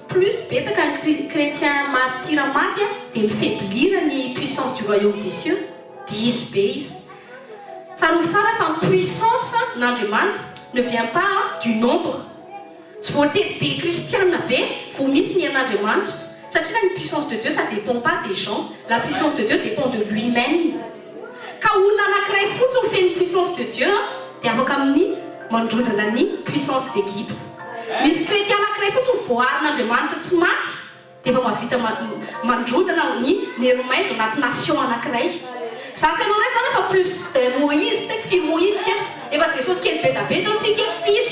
plus betsaka ny chrétien martyr maty dia mifaiblir ny puissance du royaume des cieux. Diso be izy. Tsarovy tsara fa ny puissance n'Andriamanitra ne vient pas du nombre. Tsy voatery be kristiana be vao misy ny herin'Andriamanitra. Satria la puissance de Dieu ça dépend pas des gens. La puissance de Dieu dépend de lui-même. Ka olona anankiray fotsiny feno puissance de Dieu dia afaka amin'ny mandrodana ny puissance d'Égypte. Misy chrétien anankiray fotsiny voarin'Andriamanitra tsy maty dia efa mahavita mandrodana ny heromaizy anaty nation anankiray. Zasy ianao rehetra zany efa plus de Moïse, tsy firy Moïse kely. Efa Jesosy kely be da be zao tsy kely firy.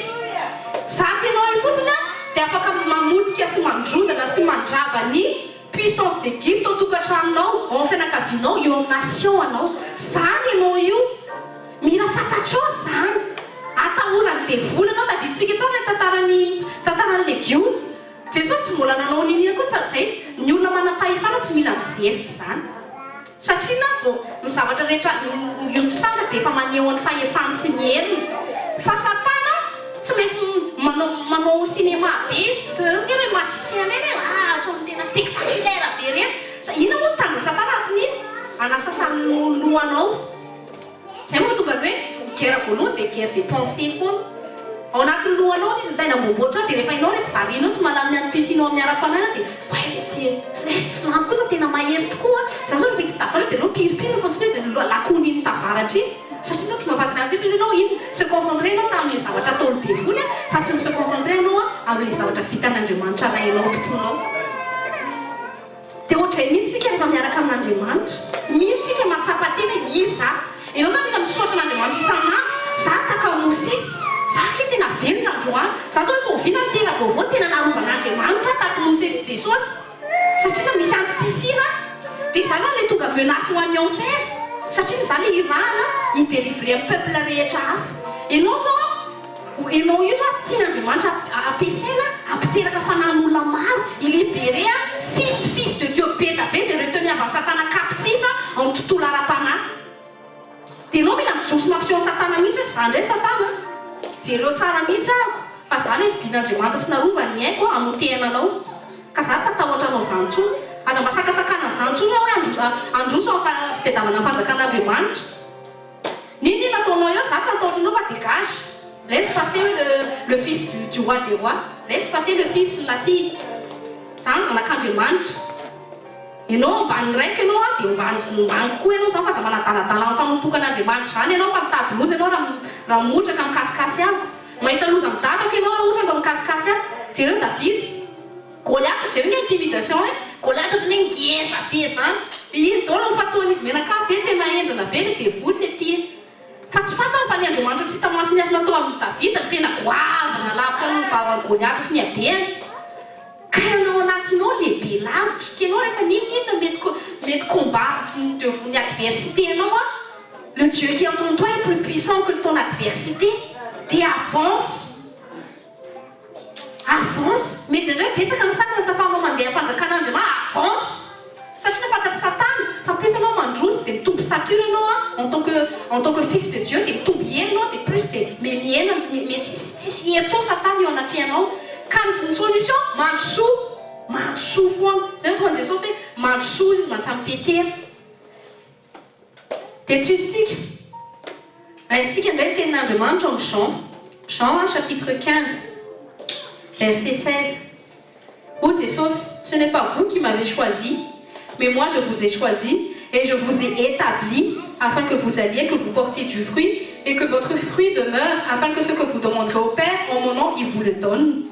Zasy ianao io fotsiny dia afaka mamotika sy mandrodana sy mandrava ny puissance d'Égypte ao tokantranonao, ao fianakavianao, eo amin'ny nation anao. Zany ianao io mila fantatrao zany. Atahorany devoly anao tadiditsika tsara ny tantaran'ny légioma. Jesosy tsy mbola nanao n'iny koa tsara izay. Ny olona manam-pahefana tsy mila mizesty zany. Satria na vao ny zavatra rehetra io misanga dia efa maneho ny fahefany sy ny heriny. Fa Satana tsy maintsy manao cinéma be. Ke hoe magicien reny ohatrany tena spectaculaire be reny. Ina moa mitandrina Satana atin'iny? Anasasany lohanao. Zay moa tonga hoe guerre voalohany dia guerre des pensées foana. Ao anatin'ny lohanao izy nitaina bobotra dia rehefa ianao rehefa varinao tsy manaminy amin'ny pisinao amin'ny ara-panana dia silamo kosa tena mahery tokoa. Za zao rehefa tafara dia anao piripirina fa tsy hoe dia lakony iny tavaratra iny. Satria anao tsy mahafaty amin'ny pisina ianao iny se concentré anao tamin'ny zavatra ataony devoly fa tsy se concentré anao amin'ilay zavatra vitan'Andriamanitra rainao tomponao. Dia ohatra mihitsy tsika rehefa miaraka amin'Andriamanitra, mihitsy tsika mahatsapa tena iza. Ianao zany mila misaotra an'Andriamanitra isan'andro. Za taka Mosesy, za ke tena velona androany. Za zao efa oviana ny tena vaovao tena narovana tahaka Mosesy Jesosy. Satria misy antom-pisina dia za zany le tonga menace ho an'ny enfer. Satria za le irana idélivrer amin'ny peuple rehetra hafa. Ianao io zao tian'Andriamanitra ampiasaina ampiteraka fanan'olona maro, ilibérer fils de Dieu be da be zay retenu avy Satana captif amin'ny tontolo ara-panahy. Dia ianao mila mijosona option Satana mihitsy hoe za ndray Satana jereo tsara mihitsy ahako fa za le vidian'Andriamanitra sy narovany ny haiko hamotehana anao. Ka za tsy atahotra anao zany intsony. Aza mba sakasakana zany intsony hoe androso amin'ny fitadiavana fanjakan'Andriamanitra. Nini nataonao eo za tsy atahotra anao fa dégage. Laisse passer le fils du roi des rois. Laisse passer le fils la fille. Zany zanak'Andriamanitra. Ianao ambany raika ianao dia ambany koa ianao zany fa za manadaladala amin'ny fanotokan'Andriamanitra zany ianao fa mitady loza ianao raha motraka mikasikasy aho. Mahita loza midadako ianao raha ohatra mba mikasikasy aho. Jereo David, Goliath, jereo ny intimidation hoe Goliath ohatrany hoe ngeza be zany. Iny daola fataony izy menakavy dia tena enjana be le devoly le tia. Fa tsy fantany fa ny Andriamanitra tsy hita maso ny afo natao amin'ny David ny tena goavana lavitra ny vavany Goliath sy ny habeany. Ka ianao anatinao lehibe lavitra ka ianao rehefa ninona mety combat ny adversité anao le Dieu qui est en toi est plus puissant que ton adversité. Dia avance. Mety indray betsaka ny sakana tsy afahanao mandeha fanjakan'Andriamanitra avance. Satria nafantatry Satana fa plus ianao mandroso dia mitombo stature ianao en tant que fils de Dieu dia mitombo hena ianao dia plus dia mihena mety tsisy hery Satana eo anatrehanao. Ka ny solution mandrosoa foana. Zay toan Jesosy hoe mandrosoa izy mantsamy-petera. Dia toisika isika indray tenin'Andriamanitra amin'ny Jean chapitre 15 verset 16. Ô Jesosy, ce n'est pas vous qui m'avez choisi, mais moi je vous ai choisi et je vous ai établi afin que vous alliez, que vous portiez du fruit et que votre fruit demeure, afin que ce que vous demanderez au Père en mon nom, il vous le donne.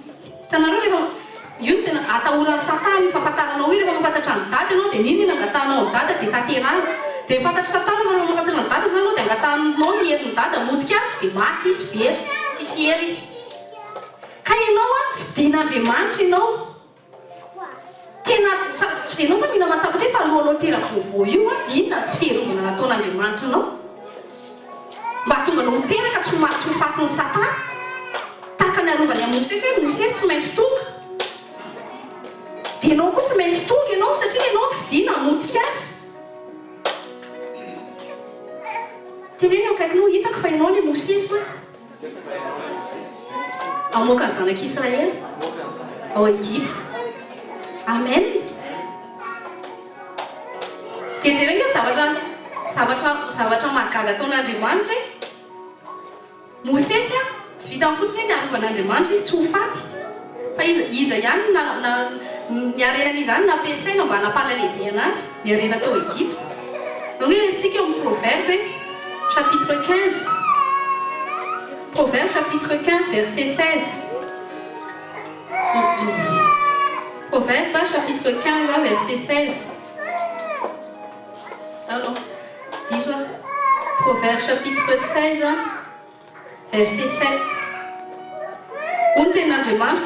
Io tena atahoran'ny Satana io fahafantaranao io rehefa mahafantatra ny dada ianao dia nini nangatanao ny dada dia tanterahana. Dia fantatry Satana rehefa mahafantatra ny dada zany ianao dia angatanao ny herin'ny dada motika azy dia maty izy very, tsisy hery izy. Ka ianao vidian'Andriamanitra ianao. Tena ianao zany mila mahatsapa hoe fa alohanao tera-baovao io inona tsy fiarovana nataon'Andriamanitra anao. Mba tonga anao miteraka tsy ho fatin'ny Satana. Tahaka ny arovany amin'ny Mosesy tsy maintsy tonga. dia ianao koa tsy maintsy tonga ianao satria ianao fidiana hamotika azy. teneny eo akaikinao hitako fa ianao le Mosesy hoe amoaka ny zanak'Israely ao Egypte. Amen. Dia jerena zavatra mahagaga ataon'Andriamanitra Mosesy tsy vita fotsiny ny arovan'Andriamanitra izy tsy ho faty fa iza ihany ny arenany izany nampiasaina mba hanampalalehibe anazy ny arena tao Egypte. Donc iresitsika eo amin'ny Proverbe chapitre 15. Proverbe chapitre 15 verset 16. Proverbe chapitre 15 verset 16. Alors, dis-moi. Proverbe chapitre 16 verset 7.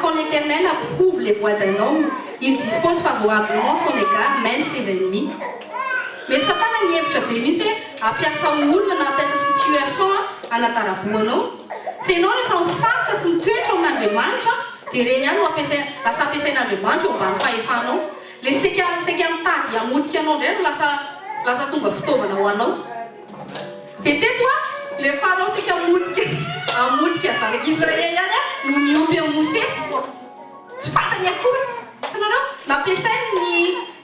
Quand l'Éternel approuve les voies d'un homme, il dispose favorablement son égard, mène ses ennemis. Mais Satan a nievitra be mihitsy ampiasa olona na ampiasa situation anataraboanao. Fa ianao rehefa mifaritra sy mitoetra amin'Andriamanitra dia reny ihany lasa ampiasain'Andriamanitra eo ambany fahefanao. Le seka mitady hamotika anao indray no lasa tonga fitaovana ho anao. Dia teto le farao seka hamotika zanak'Israely ihany no niompy amin'ny Mosesy. Tsy fantany akory. Hitanareo nampiasainy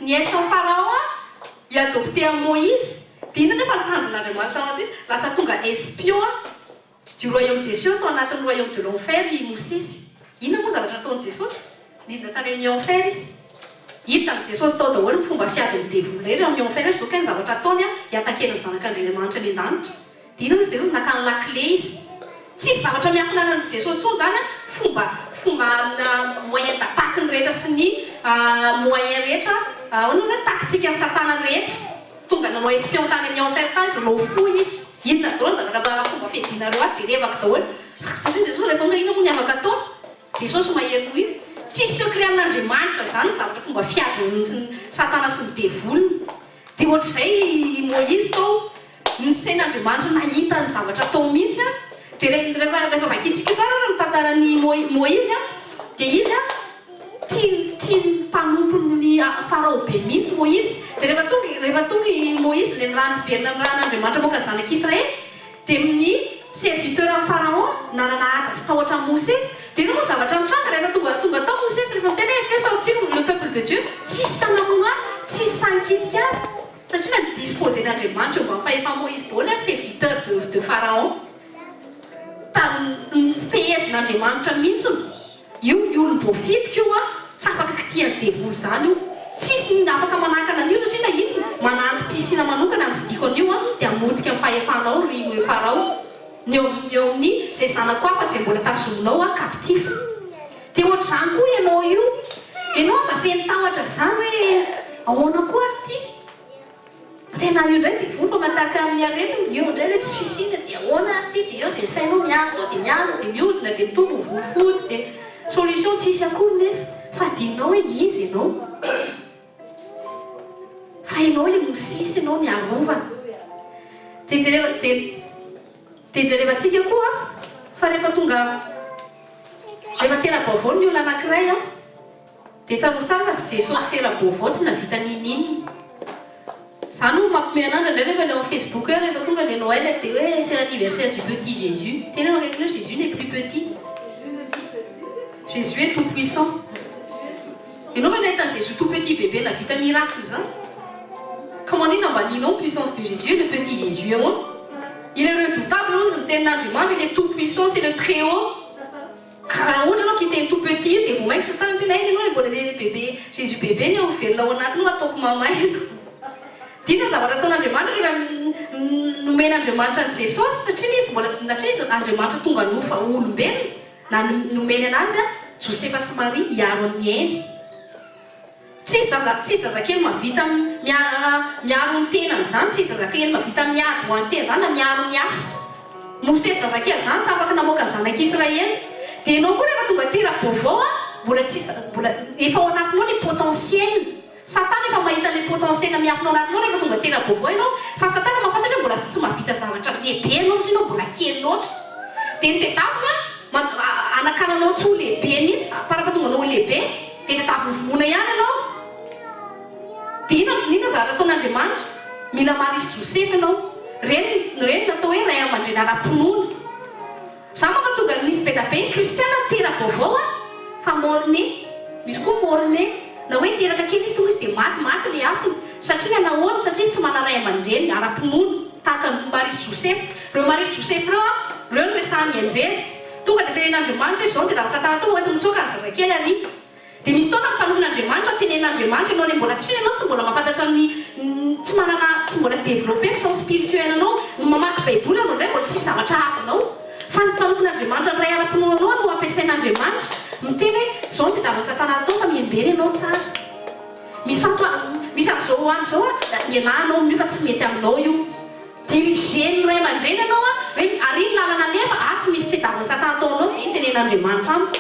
ny aisan'ny farao hiadopte amin'ny Moïse. Dia inona nefa nitanjon'Andriamanitra tao anaty izy lasa tonga espion du royaume des cieux tao anatin'ny royaume de l'enfer i Mosesy. Inona moa zavatra nataon'i Jesosy? Nidina tany amin'ny enfer izy. Hitan'i Jesosy tao daholo ny fomba fiadiny devoly rehetra amin'ny enfer izy. Zao ny zavatra ataony hiatakena ny zanak'Andriamanitra ny an-danitra. Dia inona moa Jesosy naka ny lakle izy. Tsisy zavatra miafina an'i Jesosy tsony zany fomba moyen d'attaque ny rehetra sy ny moyen rehetra hoanao zany taktika ny satana rehetra. Tonga nanao espion tany amin'ny enfer tany izy lo fo izy. Inona daholo zavatra fomba fiadinareo jerevaka daholo. Satria Jesosy rehefa inona moa ny afaka ataony? Jesosy mahery koa izy. Tsisy secret amin'Andriamanitra zany zavatra fomba fiadiny satana sy ny devoliny. Dia ohatr'izay Moïse tao nisain'Andriamanitra nahita ny zavatra tao mihitsy dia rehefa vakintsika tsara ny tantaran'ny Moïse dia izy tiany mpanompo ny farao be mihitsy Moïse. Dia rehefa tonga Moïse le rano verina amin'ny ran'Andriamanitra moka zanak'Israely dia amin'ny serviteur amin'ny farao nanana haja sy tahotra amin'ny Mosesy. Dia ianao moa zavatra mitranga rehefa tonga tao Mosesy rehefa miteny fais sortir le peuple de Dieu tsisy sanamono azy tsisy sankitika azy satria na disposen'Andriamanitra eo mba fahefa Moïse daholo serviteur de Pharaon. Nifehezin'Andriamanitra mihitsy io olom-boafitika io tsy afaka kitiany devoly zany io. Tsisy ny afaka manakana an'io satria na iny manantom-pisina manokana ny fidiko an'io dia hamotika ny fahefanao ry farao ny eo amin'ny izay zanako hafa dia mbola tazominao captif. Dia ohatr'izany koa ianao io ianao zafeny tahotra zany hoe ahoana koa ary ty tena io indray devoly fa mataka amin'ny aretiny io indray le tsy fisina dia ahoana ary ty dia eo dia sainao miazo dia mihodina dia mitombo volofotsy dia solution tsisy akory nefa fa dinao hoe izy ianao fa ianao le Mosesy ianao ny arovana. Dia jerevantsika koa fa rehefa tonga rehefa tera-baovao ny olona anankiray dia tsarotsara fa sy Jesosy tera-baovao tsy navita nininy. Zany no mampime an'andra indray rehefa leo amin'ny Facebook rehefa tonga le Noël dia hoe c'est l'anniversaire du petit Jésus. Tenez-moi avec nous, Jésus n'est plus petit. Jésus est tout puissant. Et non, mais étant Jésus tout petit bébé, la vie d'un miracle, hein? Comment on dit dans la non puissance de Jésus, le petit Jésus, hein? Il est redoutable, il est tout puissant, c'est le très haut. Car l'autre qui était tout petit, et vous-même, c'est un bébé, Jésus bébé, on fait là, on a tout à toc maman. Dina zavatra ataon'Andriamanitra rehefa nomen'Andriamanitra ny Jesosy satria izy mbola natria izy Andriamanitra tonga nofa olombelona na nomeny anazy Josefa sy Maria hiaro amin'ny endry. Tsy zazakely mavita miaro ny tenany zany, tsy zazakely mavita miady ho any tena zany na miaro ny hafa. Mosesy zazakely zany tsy afaka namoaka ny zanak'Israely. Dia ianao koa rehefa tonga tera-baovao mbola efa ao anatinao le potentiel. Satana efa mahita le potentiel miafinao anatinao rehefa tonga tera-baovao ianao. Fa Satana mahafantatra mbola tsy mahavita zavatra lehibe ianao satria ianao mbola kely loatra. Dia ny tetapona anakananao tsy ho lehibe mihitsy fa raha tonga anao ho lehibe dia tetapony vonoina ihany ianao dia nina zavatra ataon'Andriamanitra mila marisy Josepha ianao reny natao hoe ray aman-dreny ara-pinoana za manko tonga nisy be da be ny kristiana tera-baovao a fa morne misy koa morne na hoe teraka kely izy tonga izy dia maty le afony satria nahoana satria tsy mana ray aman-dreny ara-pinoana tahaka marisy Josepha reo marisy Josepha reo a reo no resahan'ny anjely tonga dia tenen'Andriamanitra izao dia lava satana tonga hoe mitsoka ny zazakely ary dia misy fotoana mpanompon'Andriamanitra tenen'Andriamanitra ianao ilay mbola tsisy ianao tsy mbola mahafantatra ny tsy mbola développé sens spirituel anao no mamaky baiboly anao indray mbola tsisy zavatra azonao fa ny mpanompon'Andriamanitra ray ara-pinoana no ampiasain'Andriamanitra miteny hoe izao dia dava satana atao fa miembeny ianao tsara misy azao any izao a miananao amin'io fa tsy mety aminao io dirigeny ray aman-dreny ianao a hoe ary ny lalana lefa tsy misy fitavana satana ataonao zay tenen'Andriamanitra amiko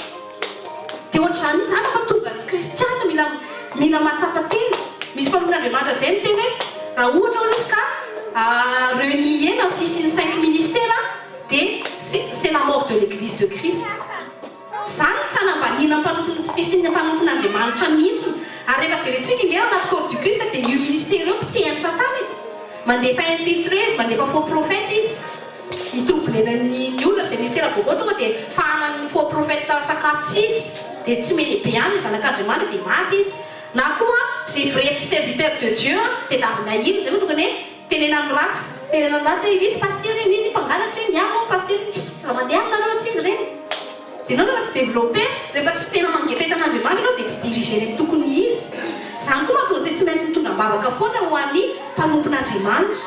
dia ohatr'izany izy zany fa tonga ny kristiana mila matsapa tena misy mpanompon'Andriamanitra zay miteny hoe raha ohatra ozy izy ka réunie na fisiany 5 ministères dia c'est la mort de l'église de Christ zany tsy hanambaniana fisian'ny mpanompon'Andriamanitra mihitsy ary rehefa jerentsika indray anaty corps du Christ dia io ministère io pitehany satana mandefa infiltré izy mandefa faux prophète izy hitroblena ny olona zay mystère vaovao tonga dia fahanany faux prophète sakafo tsy izy dia tsy melehibe any ny zanak'Andriamanitra dia maty izy na koa zay vrai serviteur de Dieu dia davina iny zay tonga hoe tenenany ratsy hoe izy pasteur iny mpangalatra iny miamo pasteur tsy mandeha aminareo tsy izy reny dia ianao rehefa tsy développé rehefa tsy tena mangepetan'Andriamanitra ianao dia tsy dirigeny tokony izy zany koa mahatonga tsy maintsy mitondra-bavaka foana ho an'ny mpanompon'Andriamanitra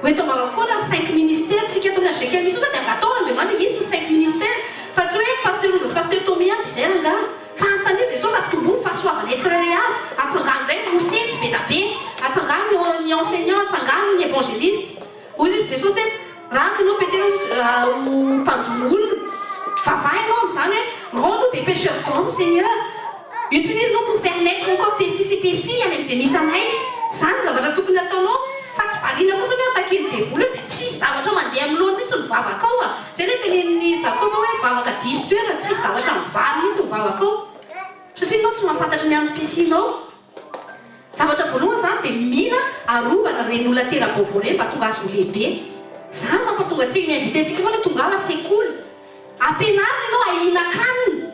hoe tao-bavaka foana 5 ministères tsika ataony azakely misy osa dia angatao Andriamanitra izy 5 ministères fa tsy hoe pasteur ozy pasteur Tommy ampy izay ranga fa antany Jesosy ampitombony fahasoavana tsirairay avy atsangany ndray mosesy be da be atsangany ny enseignant atsangany ny évangéliste ozy izy Jesosy hoe raha ianao petero mpanjono olona vava ianao amin'izany hoe rends nous des pécheurs comme Seigneur utilise-nous pour faire naître encore tes fils et tes filles any amin'izay misy anay zany zavatra tokony ataonao fa tsy variana fotsiny hoe takiny devoly eo dia tsisy zavatra mandeha amin'ny lohany mihitsy mivavaka ao zay le tenen'ny Jakoba hoe vavaka 10 toerana tsisy zavatra mivary mihitsy mivavaka ao satria ianao tsy mahafantatra ny antom-pisinao zavatra voalohany zany dia mila arovana reny olona tera-baovao reny mba tonga azy ho lehibe zany mampatonga antsika miinvité antsika foana tonga ao sekoly ampianarina ianao ahina-kanina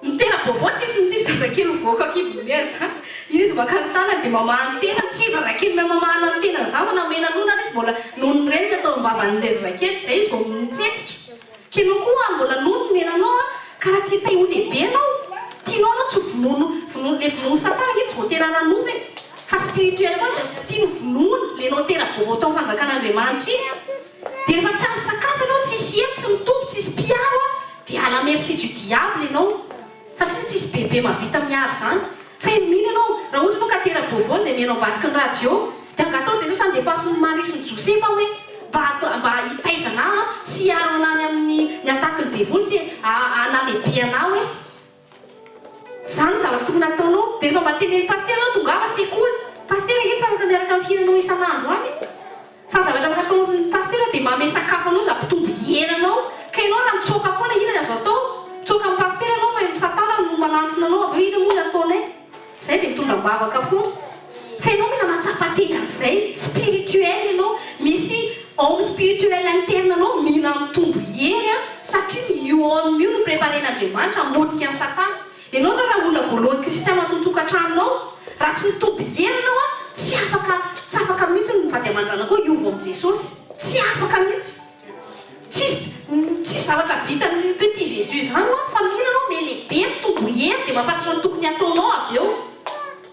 ny tera-baovao tsisy zazakely mivoaka kibonea zany iny izy makanontana dia mamahany tena tsy zazakely mahay mamahana ny tena zany fa namenanona izy mbola nono reny ny atao mbavan'ilay zazakely zay izy vao mitsetitra kenao koa mbola nono menanao karaha tia tay ho lehibe anao tianao anao tsy vonono le vonono satana itsy vao tena nanove fa spirituel fa tiano vonono le nao tera-baovao tao fanjakan'Andriamanitra iny dia rehefa tsy amin'ny sakafo ianao tsisy hety tsy mitombo tsisy mpiaro dia à la merci du diable ianao satria tsisy bebe mavita miaro zany fa mino ianao raha ohatra ianao ka tera-baovao zay mianao ambadiky ny radio dia angatao Jesosy andefasiny marisy ny Josepha hoe mba hitaizana sy hiaro anany amin'ny ataky ny devoly sy analehibe anao hoe zany zavatra tokony ataonao dia rehefa mba tenen'ny paster anao tongava sekoly paster eke tsy afaka miaraka amin'ny fihinanao isan'andro any fa zavatra afaka ataon'ny paster dia mba ame sakafo anao za mpitombo henanao ka ianao raha mitsoka foana ina ny azo atao mitsoka amin'ny paster anao fa ny satana no manantona anao avy eo ina moa ny ataonay zay dia mitondra-bavaka foana fa ianao mila matsapa tena an'izay spirituel ianao misy homme spirituel interne anao mila mitombo hery satria io homme io no préparen'Andriamanitra amodika ny satana ianao zany raha olona voalohany kristiana atontokantranonao raha tsy mitombo hery anao tsy afaka mihitsy ny mivady aman-jana koa io vao amin'i Jesosy tsy afaka mihitsy tsisy zavatra vitan'ny petit Jésus zany fa mila anao melehibe mitombo hery dia mahafantatra ny tokony ataonao avy eo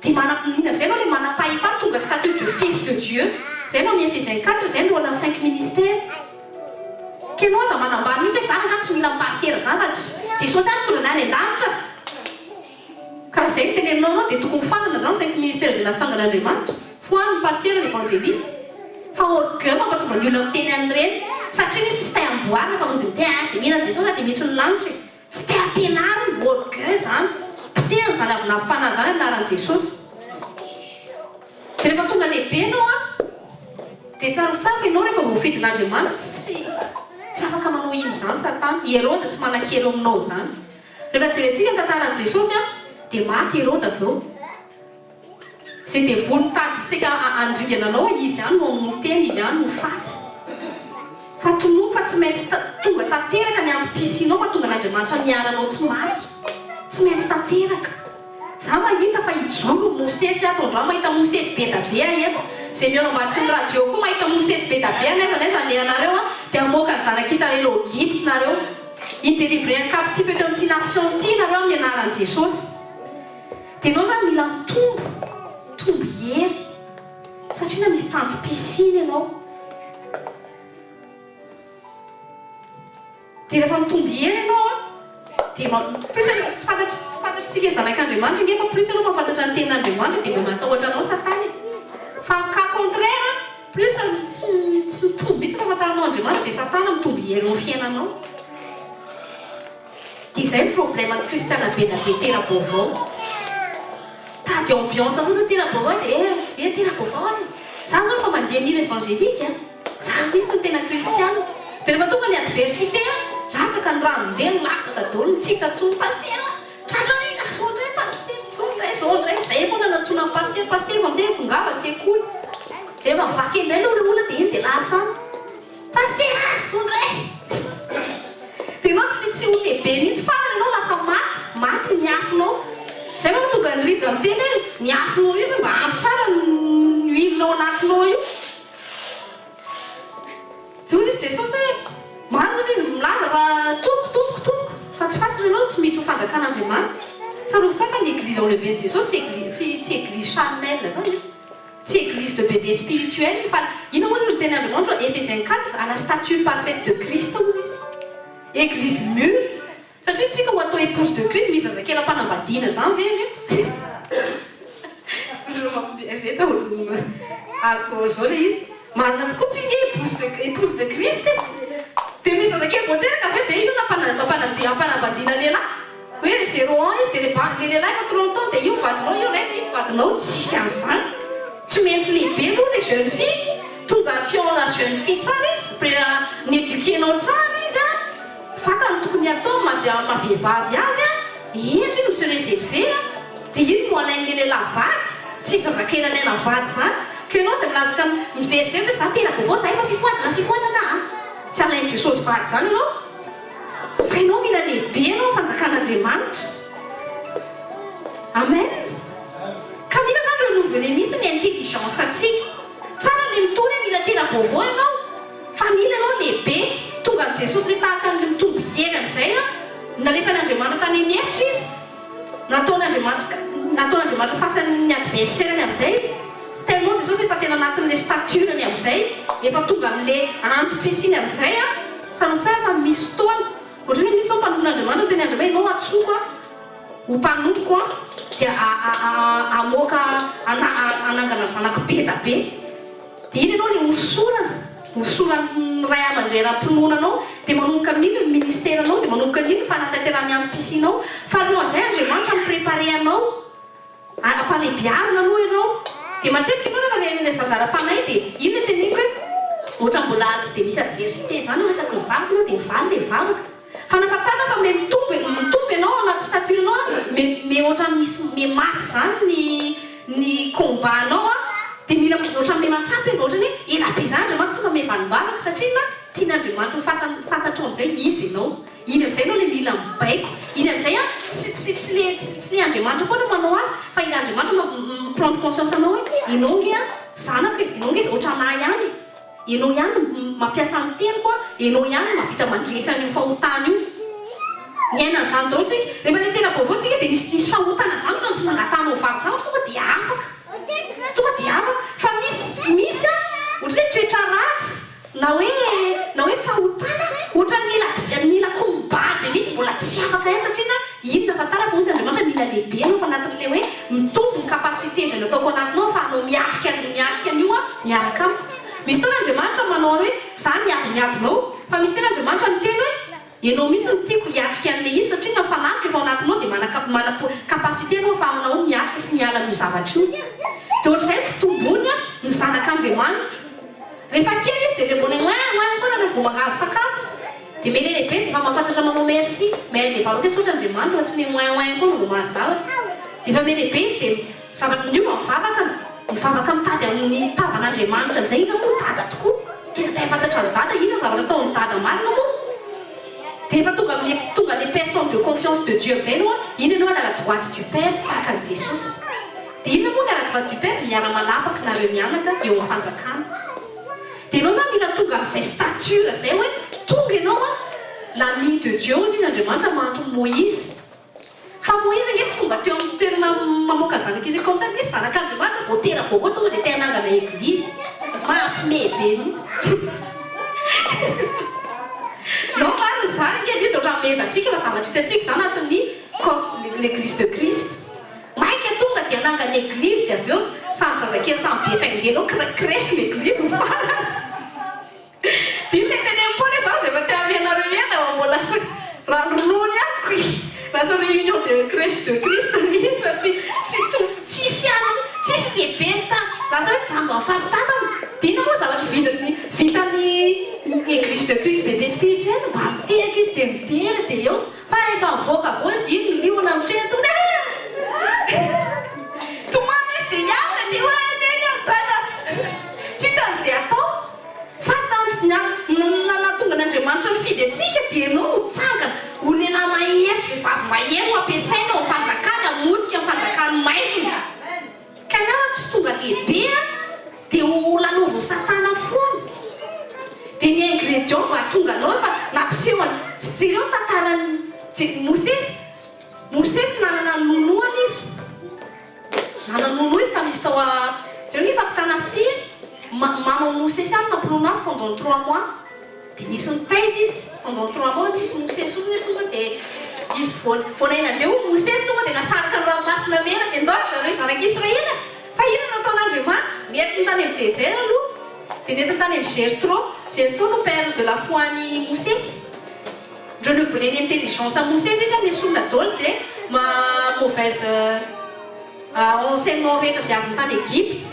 dia manamina zay anao le manam-pahefana tonga statut de fils de Dieu zay anao amin'ny Ephésiens 4 zay no ana 5 ministères ka ianao aza manambary mihitsy hoe zany tsy mila mipastera zany fa Jesosy zany mitondra any an-danitra karaha zay teneninao anao dia tokony foanana zany 5 ministères zay natsangan'Andriamanitra foaniny pasteur ny évangéliste fa orgueil mampatonga ny olona miteny an'ireny satria izy tsy tay amboarina fa mody dia mila Jesosy dia metry ny lanitra tsy tay ampianarina orgueil zany pitehany zany avinavim-panahy zany anaran'i Jesosy dia rehefa tonga lehibe ianao dia tsarotsaroka ianao rehefa voafidin'Andriamanitra tsy afaka manao iny zany satana Hérode tsy manan-kely aminao zany rehefa jerentsika ny tantaran'i Jesosy dia maty Hérode avy eo Izay dia volon-tady sika andringana anao izy ihany no amoteny izy ihany no faty. Fa tonoa fa tsy maintsy tonga tanteraka ny antom-pisinao fa tonga n'Andriamanitra miaranao tsy maty. Tsy maintsy tanteraka. Za mahita fa ijoro Mosesy ato andro mahita Mosesy be da be eto. Izay mihaino ambadiky ny radio koa mahita Mosesy be da be neza le anareo dia hamoaka ny zanak'Israely ao Egypte nareo. Idélivrer captif eto amin'ity nation ity nareo amin'ny anaran'i Jesosy. Dia ianao zany mila mitombo hery satria na misy tanjom-pisiny ianao. Dia rehefa mitombo hery ianao dia plus tsy fantatritsika zanak'Andriamanitra nefa plus ianao mahafantatra ny tenin'Andriamanitra dia mba matahotra anao Satana. Fa cas contraire plus tsy mitombo mihitsy fahafantaranao Andriamanitra dia Satana mitombo hery eo amin'ny fiainanao. Dia izay ny problème kristiana be da be tera-baovao. Tady ambiance fotsiny tera-baovao dia tera-baovao. Za zao fa mandeha mira évangélique za mihitsy ny tena kristiana. Dia rehefa tonga ny adversité latsaka ny rano ndeny latsaka daholo mitsika tsony paster tratrarina sondray paster sondray zay foana natsona ny paster fa miteha tongava sekoly dia mavaky indray le olona dia iny dia lasa paster sondray dia ianao tsy olehibe mihitsy farany ianao lasa maty ny afonao. Zay fa tonga ny rija miteny hoe ny afonao io mba ampy tsara ny huilenao anatinao io. Tsy ozy izy Jesosy hoe maro izy milaza fa tompoko fa tsy fantatra ianao tsy mety ho fanjakan'Andriamanitra. Tsarovitsaka ny église au lever de Jesosy tsy église charnelle zany. Tsy église de bébé spirituel fa ino moa izy ny teny Andriamanitra Ephésiens 4 à la stature parfaite de Christ ozy izy. Église mûre satria tsika ho atao épouse de Christ misy zazakely ampanambadiana zany ve zay taolo azoko zao le izy marina tokoa tsika épouse de Christ dia misy zazakely voateraka aveo dia ino ampanambadiana lehilahy hoe 01 izy dia le lehilahy efa 30 ans dia io vadinao io raiza io vadinao tsisy an'izany. Tsy maintsy lehibe aloha le jeune fille tonga fiona jeune fille tsara izy nieduquenao tsara izy fatany tokony atao mavehivavy azy indra izy monsieur réservé dia ino no alain'le lehilahy vady tsy zazakely alaina vady zany ka ianao zay milazaka mizerizeny hoe za tera-baovao za efa fifoazana tsy alain'i Jesosy vady zany ianao fa ianao mila lehibe ianao fanjakan'Andriamanitra. Amen. Ka mila zany renouveler mihitsy ny intelligence atsika tsara le mitony hoe mila tera-baovao ianao fa mila ianao lehibe tonga an' Jesosy le tahaka ny mitombo hery amin'izay nalefa n'Andriamanitra tany anefitra izy nataon'Andriamanitra fasan'ny adversairany amin'izay izy tellement Jesosy efa tena anatin'le staturany amin'izay efa tonga amin'le antom-pisiny amin'izay sanoy tsara fa misy fotoana ohatra hoe misy ao mpanompon'Andriamanitra teny Andriamanitra ianao atsoka ho mpanompo dia amoaka anangana zanako be da be dia iny ianao le hosorany ray aman-dray raha-pinoananao dia manomboka amin'iny ny ministèranao dia manomboka amin'iny ny fanatanterahany antom-pisinao fa alohan'izay Andriamanitra miprépare anao ampalehibiazina aloha ianao dia matetika ianao rehefa le zazara-panay dia iny le teniko hoe ohatra mbola tsy dia misy adversité zany hoe resaky mivavaka ianao dia mivaly le vavaka fa nafatana fa me mitombo ianao anaty stature anao me ohatra misy mafy zany ny combat anao dia mila ohatra me matsampy ianao ohatra hoe elabe zany Andriamanitra tsy mba mevalim-bavaka satria na tian'Andriamanitra fantatra amin'izay izy ianao iny amin'izay ianao le mila mibaiko iny amin'izay tsy le Andriamanitra foana manao azy fa iny Andriamanitra prendre conscience anao hoe ianao nge zanako ianao nge ohatra anahy ihany ianao ihany mampiasa ny teniko ianao ihany mavita mandresany io fahotana io ny ainan'izany daholo tsika rehefa le tera-baovao tsika dia misy fahotana zany ohatrany tsy nangatanao vavy zany tonga dia afaka fa misy ohatra hoe toetra ratsy na hoe fahotana ohatra mila combat be mihitsy mbola tsy afaka ihany satria na ino nafatara fa ozy Andriamanitra mila lehibe anao fa anatin'le hoe mitombo ny capacité zay nataoko anatinao fa anao miatrika an'io miaraka amiko. Misy tena Andriamanitra manao hoe za miadinao fa misy tena Andriamanitra miteny hoe ianao mihitsy ny tiako hiatrika an'le izy satria na fanampy efa ao anatinao dia mana capacité anao fa aminao miatrika sy miala amin'io zavatra io dia ohatr'izay fitombony ny zanak'Andriamanitra rehefa kely izy dia le mbona foana rehefa vao mangazo sakafo dia mele lehibe dia efa mahafantatra manao merci mais le valaka sotra Andriamanitra fa tsy me koa vao mahazavatra dia efa me lehibe izy dia zavatra ny mivavaka mitady amin'ny tavan'Andriamanitra amin'izay izy moa dada tokoa. Tena tay fantatra ny dada, inona zavatra ataon'ny dada marina moa. Dia efa tonga les personnes de confiance de Dieu amin'izay anao iny ianao la droite du Père tahaka an'i Jesosy. Dia inona moa la droite du Père? Miara-manapaka nareo mianaka eo amin'ny fanjakana. Dia ianao zany mila tonga amin'izay stature izay hoe tonga ianao l'ami de Dieu izy Andriamanitra mahandro Moïse. Fa Moïse nge tsy tonga teo amin'ny toerana mamoaka zanak'izy comme ça, misy zanak'Andriamanitra voatera bôbô tonga dia te-hanangana église. Mampime be mihitsy. Non, marina zany nge izy ohatran'ny mezantsika fa zavatra hitantsika zany anatin'ny l'église de Christ. Maika tonga dia hanangana église dia avy eo samy zazakely samy betaingenao crèche l'église ho farany. Dia ilay teny amin'ny Paoly zany izay efa te amenareo ena mbola lasa ranoronony ihany lasa réunion de crèche de Christ izy fa tsisy lehibe ny tany lasa hoe jango amin'ny fampitantana. Dia ina moa zavatra vitan'ny église de Christ bébé spirituel mba miteraka izy dia mitera dia eo fa rehefa mivoaka avao izy dia iny liona mitrena tonga tomany izy dia hiavana dia hoe eny amin'ny tsy hitan'izay atao fa nanatonga n'Andriamanitra mifidy antsika dia ianao mitsangana ho lehilahy mahery sy vehivavy mahery no ampiasaina ao fanjakana hamotika amin'ny fanjakany maizina. Ka na tsy tonga lehibe dia ho lanovo satana foana. Dia ny ingrédient mba tonga anao fa nampiseho tsy jereo tantarany Mosesy nanana nonoana izy. Nananono izy tamin'izy tao jereo ny fampitana fity maman Mosesy any nampinono pendant 3 mois. Dia nisy nitaiza izy pendant 3 mois tsisy Mosesy ozy tonga dia izy voanaina andeha ho Mosesy tonga dia nasaraka ny ranomasina mena dia ndoatra zareo zanak'Israela. Fa inona nataon'Andriamanitra? Nentiny tany amin'ny désert aloha. Dia nentiny tany amin'ny Jethro no père de la foi an'i Mosesy. Je ne voulais une intelligence à Mosesy izy amin'ny solona daholo izay mauvaise enseignement rehetra izay azony tany Egypte.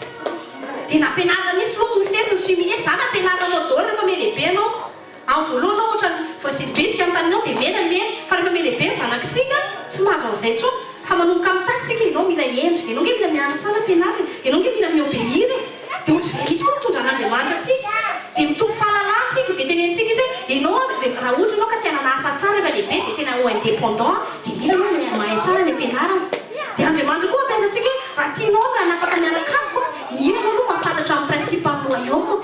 Dia nampianarina mihitsy aloha Mosesy ny s'humilier. Zany nampianaranao daholo rehefa melehibe anao. Amin'ny voalohany anao ohatra voasy bitika amin'ny taninao dia menamena fa rehefa melehibe ny zanakitsika tsy mahazo an'izay intsony. Fa manomboka amin'ny takitsika ianao mila endrika, ianao nge mila mianatra tsara ampianarina, ianao nge mila miobéir. Dia ohatr'izay mihitsy koa mitondra an'Andriamanitra antsika. Dia mitombo fahalalantsika dia tenentsika izy hoe ianao raha ohatra ianao ka tena nasa tsara rehefa lehibe dia tena ho indépendant dia mila ianao mahay tsara ny ampianarana. Dia Andriamanitra koa ampiasantsika hoe raha tianao raha napaka mianaka amiko mila anao mahafantatra amin'ny principe amin'ny royaume.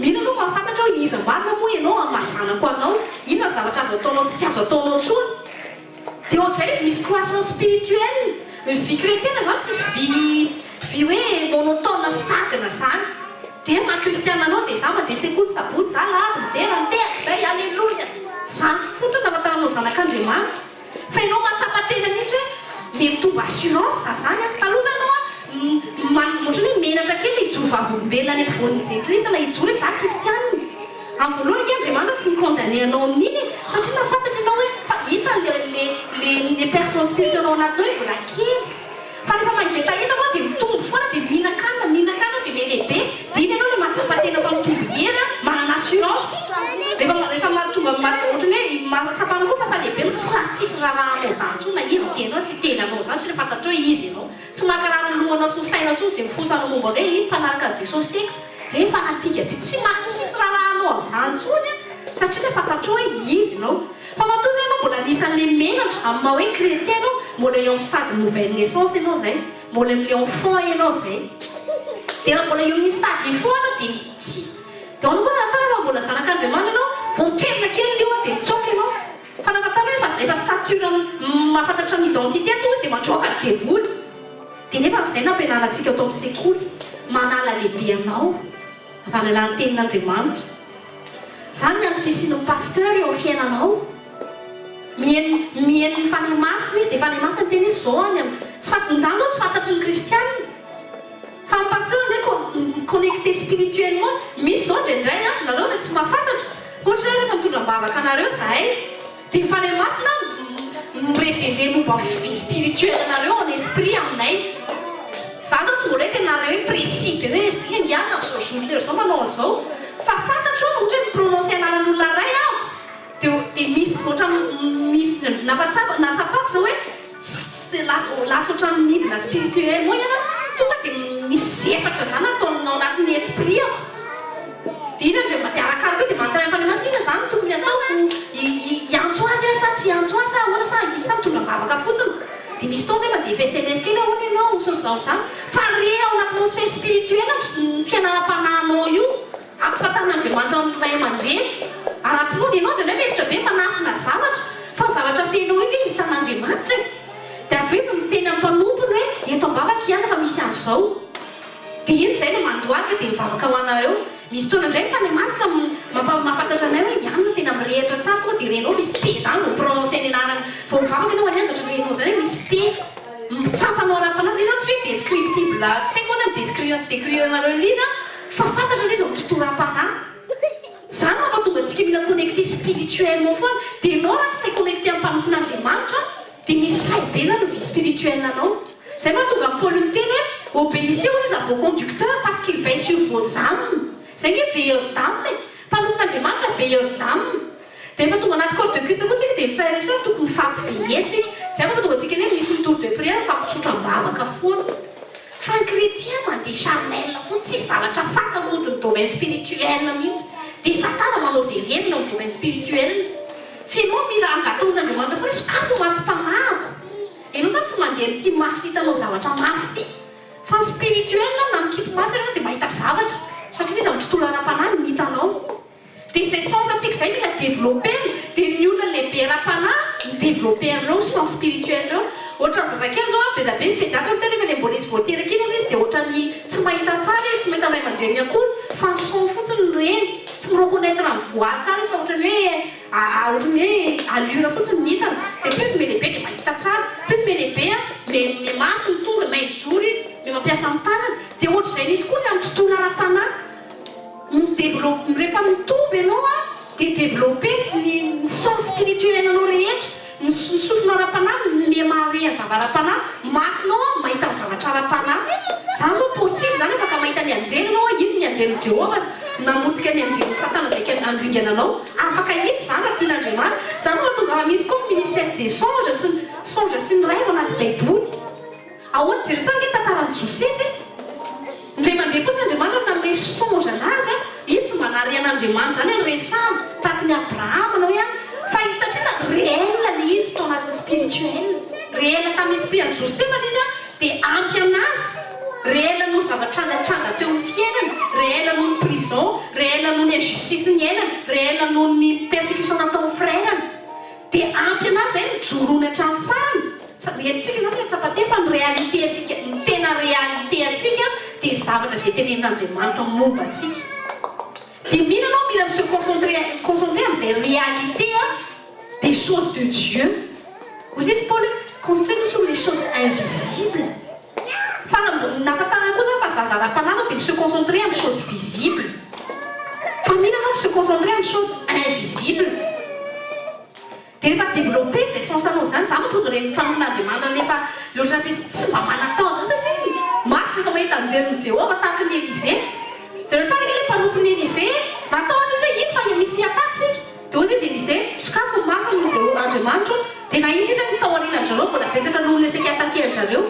Mila anao mahafantatra hoe iza marina moa ianao amazanako anao, inona zavatra azo ataonao tsy azo ataonao intsony. Dia ohatray izy misy croissance spirituelle. Vie chrétienne zany tsisy vie hoe monotone stagna zany. Dia maha-kristiana anao dia za mandeha sekoly sabotsy za lavy midera miteraka izay alleluia. Zany fotsiny nahafantaranao zanak'Andriamanitra. Fa ianao mahatsapa tena mihitsy hoe mitombo assurance za zany. Taloha zany anao ohatrany hoe menatra kely hijory vavolombelona any ampovoan'ny Jésus na hijory hoe za kristianina. Amin'ny voalohany ke Andriamanitra tsy mikondane anao amin'iny satria nafantatra ianao hoe fa hita les personnes spirituelles ao anatinao hoe mbola kely. Fa rehefa mangetaheta anao dia mitombo foana dia mihinan-kanina dia melehibe dia iny ianao le mahatsapa tena fa mitombo hery manana assurance. Rehefa mahatonga ohatrany hoe mahatsapana koa fa lehibe tsy tsisy rahanao zany intsony na izy tenao tsy tenanao zany tsy le fantatra hoe izy ianao. Tsy mahakarary ny lohanao sy ny sainao intsony izay mifosanao momba hoe iny mpanaraka an'i Jesosy eka. Rehefa natika be tsy tsisy rahanao amin'izany intsony satria le fantatra hoe izy ianao. Fa matoa zay ianao mbola anisan'le menatra amin'ny maha hoe chrétien ianao mbola eo amin'ny stade nouvelle naissance ianao zay, mbola amin'ilay enfant ianao zay. Dia raha mbola eo amin'ny stade foana dia tsy. Dia ao koa natao raha mbola zanak'Andriamanitra ianao vao mitrerona kely io dia mitsoka ianao. Fa nafatana hoe efa stature mahafantatra ny identité toa izy dia mandroaka ny devoly. Dia nefa izay nampianarantsika atao amin'ny sekoly manala lehibe anao avy any alahan'ny tenin'Andriamanitra. Zany ny ampisian'ny pasteur eo amin'ny fiainanao. Mihaino ny fanahy masina izy dia fanahy masina teny izy izao any tsy fantanjany zao tsy fantatry ny kristianina. Fa ny pasteur ndraiky connecté spirituellement misy zao indraindray nareo na tsy mahafantatra. Ohatra hoe rehefa mitondram-bavaka anareo zahay dia ny fanahy masina mirévélé momba vie spirituelle anareo en esprit aminay. Za zao tsy mbola hoe tenareo hoe précis be hoe izy ngiana zao jour zao manao an'izao. Fa fantatra ohatra hoe miprononce anaran'olona ray aho dia misy ohatra misy natsapako zao hoe lasa ohatran'ny midina spirituelle moa ianao. hevitra zany ataonao anatin'ny espriako dia ina ndre matiarakary koa dia manontany fanamasinina zany tokony ataoko iantso azy a sa tsy iantso azy sa ahoana sa sa mitondra mivavaka fotsiny dia misy fotoana zay mandefa SMS kely ahoana ianao sozao zany fa re ao anatin'ny sphère spirituelle ny fiainanam-panahinao io ampifantarin'Andriamanitra amin'ny ray aman-dreny ara-pinoana ianao ndray mihevitra be manafina zavatra fa zavatra fenao iny hitan'Andriamanitra dia avy eo izy miteny amin'ny mpanompony hoe eto am-bavaka ihany fa misy an'izao dia iny izay no mandohalika dia mivavaka ho anareo misy fotoana indray fa ny masika mahafantatra anay hoe ihany no tena mirehitra tsara tonga dia renao misy pe zany vao prononcer ny anarany vao mivavaka ianao anyandatra renao zany hoe misy pe mitsafanao ara-panahy dia zany tsy hoe descriptible tsy haiko hoe décrire anareo liza fa fantatra ilay izy amin'ny tontolo ara-panahy zany mampatonga antsika mila connecté spirituellement foana dia ianao raha tsy tay connecté amin'ny mpanompon'Andriamanitra dia misy faibe zany no vie spirituelle anao zay mahatonga ny Paul miteny hoe obéissez aux vos conducteurs parce qu'ils veillent sur vos âmes zay nge veilleur d'âme mpanompon'Andriamanitra veilleur d'âme dia efa tonga anaty corps de Christ koa tsika dia frère et sœur tokony mifampiveye zay mahatonga antsika ilay misy tour de prière fampitsotram-bavaka foana fa ny chrétien mandeha charnel foana tsisy zavatra fantamodiny domaine spirituel mihitsy dia satana manao zay renina amin'ny domaine spirituel fenao mila angataon'Andriamanitra foana sokafo masom-panahiko ianao zany tsy mandeha ny tia maso hitanao zavatra maso ty fa spirituel na mikipo maso ianao dia mahita zavatra satria izy amin'ny tontolo ara-panahy ny hitanao dia izay sens antsika izay mila développé dia ny olona lehibe ara-panahy ny développé an'ireo sens spirituel ireo ohatra ny zazakely zao be da be ny pédatra ny tena efa le mbola izy voateraka iny izy dia ohatrany tsy mahita tsara izy tsy mahita ray aman-dreny akory fa ny son fotsiny ny reny tsy mireconnaître ny voix tsara izy fa ohatrany hoe allure fotsiny ny hitana dia plus me lehibe dia mahita tsara plus me lehibe me mafy ny tonga mahitsijoro izy me mampiasa ny tanana dia ohatra izay n'izy koa ny amin'ny tontolo ara-panahy rehefa mitomby ianao dia développé ny sens spirituel anao rehetra ny sofinao ara-panahy le mahare zava ara-panahy masonao mahita ny zavatra ara-panahy zany zao possible zany afaka mahita ny anjely anao ino ny anjely Jehova namotika ny anjely satana zay andringana anao afaka hita zany raha tian'Andriamanitra zany mahatonga misy koa ministère des songe sy ny rêve anaty baiboly ahoana jery tsara ny tantaran'ny Joseph ndray mandeha fotsiny Andriamanitra nanome songe anazy izy tsy mba nahare an'Andriamanitra zany resamy tahaka ny Abraham anao ihany fa izy satria réel le izy tao anaty spirituel réel tamin'ny esprit an'i Joseph izy dia ampy anazy réel no zavatra-tranga teo amin'ny fiainana réel no ny prison réel no ny injustice ny ainana réel no ny persécution natao frère dia ampy anazy zay mijoroana hatramin'ny farany retintsika zany le tsapate fa ny réalité atsika ny tena réalité atsika dia zavatra zay tenenin'Andriamanitra momba atsika dia mila anao mila se concentrer amin'izay réalité des choses de Dieu vous êtes Paul concentrer sur les choses invisibles fa nafatana koa zany fa zaza ara-panahy dia se concentrer amin'ny choses visibles fa mila anao se concentrer amin'ny choses invisibles dia rehefa développé zay sensanao zany za mampody reny mpamon'Andriamanitra nefa loatra nampisy tsy mba manatao satria masina efa mahita anjery Jehova tahaka ny Élisée zareo tsara le mpanompon'ny Élisée natao ohatra izy iny fa misy niatatsika dia ozy izy Élisée sokafo masina ny Andriamanitra dia na iny izy ny tao aorinan-jareo mbola betsaka n'olona esaky atakean-jareo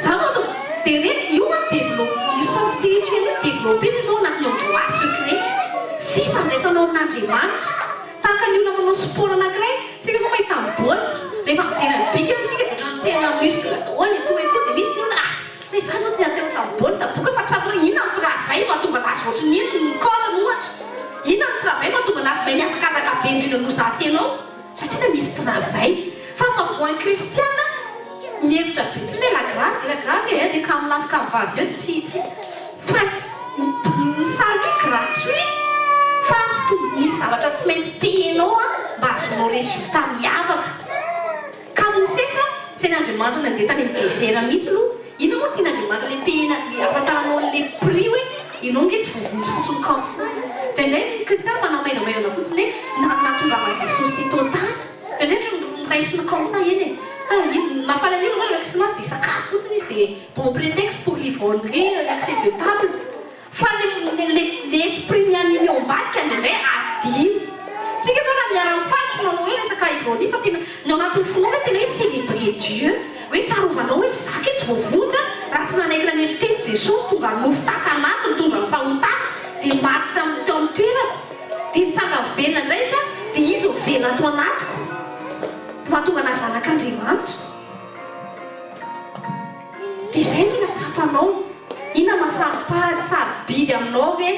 za mahatonga dia reny io développé sens spirituel développé izy ao anatin'ny endroit secret fifandraisanao amin'Andriamanitra tahaka ny olona manao sport anankiray tsika zao mahita boly rehefa mijery ny bika amintsika dia ohatrany tena muscle daholo etoeto dia misy ny olona zay za zao tia teo taboly taboka fa tsy fantatro inona ny travail mahatonga anazy ohatrany ino ny corps ohatra inona ny travail mahatonga anazy mahay miazakazaka be indrindra no zasy ianao satria misy travail fa mavoan'ny kristiana mihevitra be tsy hoe la grâce dia kamolasy kamivavy eo tsy fa ny salut gratuit fa misy zavatra tsy maintsy payenao mba azonao résultat miavaka ka mosesa tsy n'Andriamanitra nandeha tany amin'ny désert mihitsy aloha ino moa tian'Andriamanitra le payena afantaranao le prix hoe ianao nge tsy voavotsy fotsiny comme ça ndraindray ny kristiana manao maivamaivana fotsiny hoe nahatonga Jesosy ty totaly ndraindray miraisina comme ça eny mahafalan'ino zany le krismasy dia sakafo fotsiny izy dia bon prétexte pour l'ivrognerie l'accès de table fa l'esprit mianimy ao ambadika ndraindray adino tsika zao raha miara-mifaly tsy manao hoe resaka ivronie fa tena ny anatin'ny finoana tena hoe célébrer Dieu hoe tsarovana hoe zaka tsy voavonjy raha tsy nanaikina ny teny Jesosy tonga nofitaka anatiny tondra ny fahotana dia maty teo amin'ny toerako dia nitsanga velona indray izy dia izy velona ato anatiko dia mahatonga ana zanak'Andriamanitra dia izay mila tsapanao ina mahasaropahady sarobidy aminao ve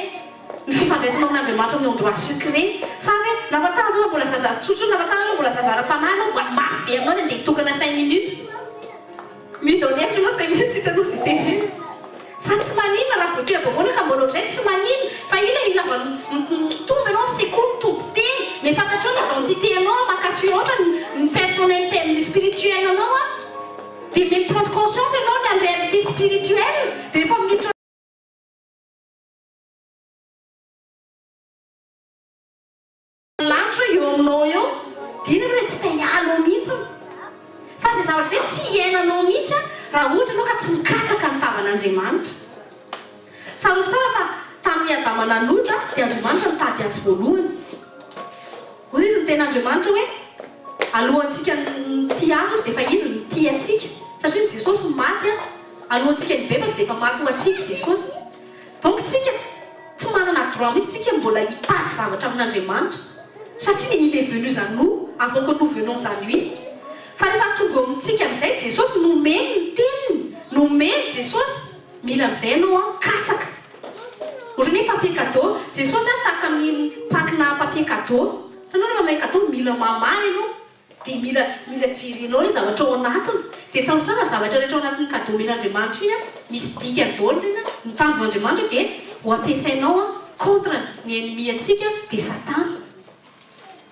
ny fifandraisana amin'Andriamanitra amin'ny endroit secret sa hoe nafatana zao mbola zazara tsotso nafatana mbola zazara-panahy mba mafy be aminao dia tokana 5 minutes midonefitra anao 5 minutes hitanao zay teny fa tsy maninona raha voakely bavona ka mbola ohatray tsy maninona fa ila tombo ianao sekoly tombo teny mais fantatrao ny identité anao maka assurance ny personnalité ny spirituel anao a dia même prendre conscience ianao ny en réalité spirituelle dia rehefa miditra lanitra eo aminao eo dia ina hoe tsy tahialo mihitsy fa zay zavatra hoe tsy iainanao mihitsy raha ohatra anao ka tsy mikatsaka ny tavan'Andriamanitra tsarofo tsara fa tamin'ny Adama nanotra dia Andriamanitra nitady azy voalohany ozy izy ny ten'Andriamanitra hoe alohantsika tia azy ozy dia efa izy tia antsika satria ny Jesosy maty alohantsika ny bebaka dia efa maty ho antsika Jesosy donc tsika tsy manana droit mihitsy tsika mbola hitady zavatra amin'Andriamanitra satria il est venu à nous avant que nous venons à lui fa rehefa tonga amintsika amin'izay Jesosy nomeny ny teniny nomeny Jesosy mila amin'izay ianao katsaka ohatrany hoe papier cadeau Jesosy tahaka amin'ny pakina papier cadeau tanao rehefa may cadeau mila mamahy ianao dia mila jerinao ny zavatra ao anatiny dia tsarotsara zavatra rehetra ao anatin'ny cadeau men'Andriamanitra iny misy dika daolina iny ny tanjon'Andriamanitra dia ho ampiasainao contre ny ennemi antsika dia Satana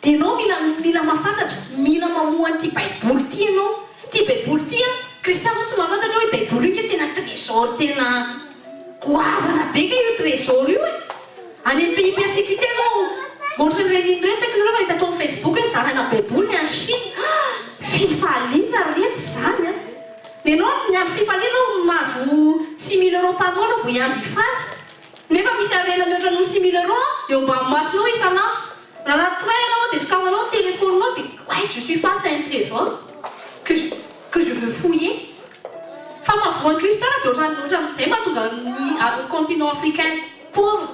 dia ianao mila mahafantatra mila mamoha an'ity baiboly ity ianao ity baiboly ity kristiana tsy mahafantatra hoe baiboly io ke tena trésor tena goavana be ka io trésor io any amin'ny pays persécuté zao ohatran'ireny ireny tsy haiko nareo fa hita tao amin'ny Facebook hoe zarana baiboly ny any Chine fifaliana retsy zany dia ianao ny andro fifaliana mahazo 6 000 € par mois anao vao iandro hifaly nefa misy arena mihoatra noho 6 000 € eo mba masinao isanandro na anaty ianao dia sokafanao ny téléphone-nao dia ouais je suis face à un trésor que je veux fouiller fa mahavoan'ny Kristy dia ohatran'izay mahatonga ny continent africain pauvre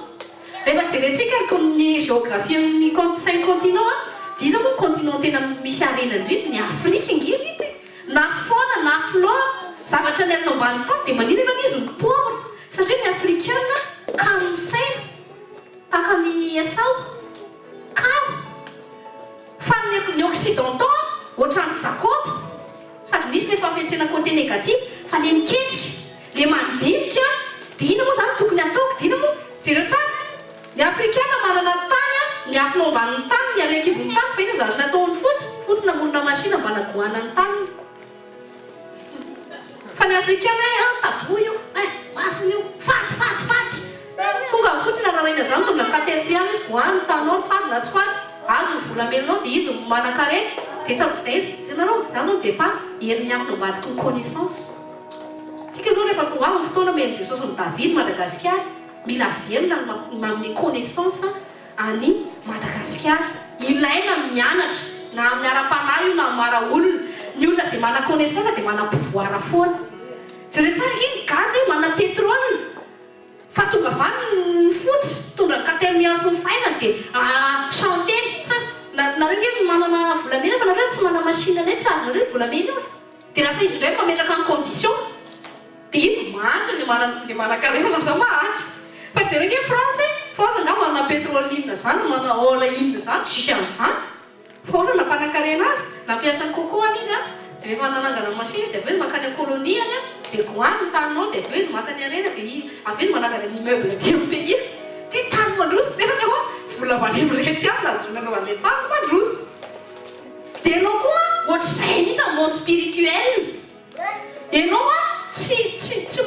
rehefa jerentsika ny géographie ny 5 continent dia izy moa continent tena misy arena indrindra ny Afrika ingiritra na fauna na flore zavatra ny arina ambany tany dia manina efa izy ny pauvre satria ny africaine kamo saina tahaka ny Esau kamo fa ny occidental ohatran'ny Jacob sady nisy le fafiantsena côté négatif fa le miketrika le mandinika dia ina moa zany tokony ataoko dia ina moa jereo tsara ny africaine manana tany ny afino ambanin'ny tany ny araiky ibony tany fa ina zavatra nataony fotsy namorona machine mba nagoana ny tany fa ny africaine tabo io masina io faty tonga fotsiny araraina zany tonga caterpillar izy goany tanao faty na tsy faty azo ny volamelinao dia izy manan-karena dia tsarozay nareo za zao dia efa herin'ny afino ambadiky ny connaissance tsika zao rehefa tonga amin'ny fotoana meny Jesosy ny David Madagasikara mila velona manome connaissance any Madagasikara ilaina mianatra na amin'ny ara-panahy io na mara olona ny olona zay mana connaissance dia mana pouvoir foana jereo tsara iny gazy mana pétrole fa tonga vany ny fotsy tonga ny catermiance ny fahaizany dia chanter nareo nge manana volamena fa nareo tsy manana machine anay tsy azonareo volamena io dia lasa izy indray mametraka ny condition dia iny mandry le mana-karena za mahandry fa jereo nge France nga manana pétroline zany manana olaine zany tsisy amin'izany fa ora nampanankarena azy nampiasa ny coco any izy dia rehefa nanangana machine izy dia aveo izy makany colonie any dia goany ny taninao dia aveo izy makany arena dia aveo izy manangana ny immeuble dia amin'ny pays dia tany mandroso tena eo vola vany amin'iretsy aby lazonanao an'ilay tany mandroso dia ianao koa ohatr'izay mihitsy amin'ny monde spirituel ianao tsy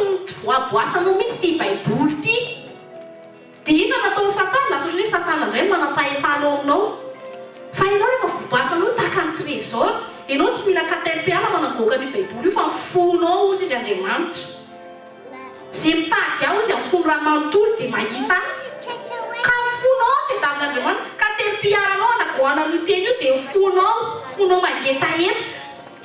voaboasanao mihitsy ty baiboly ty dia ina nataony Satana na sotrany Satana indray manam-pahefanao aminao fa ianao rehefa voaboasanao tahaka ny trésor ianao tsy mila caterpillar manangoaka ny baiboly io fa mifonao ozy izy Andriamanitra zay mitady ao izy amin'ny fony raha manontolo dia mahita ka mifonao dia tamin'Andriamanitra caterpillar anao anagoana ny teny io dia fonao mangeta eto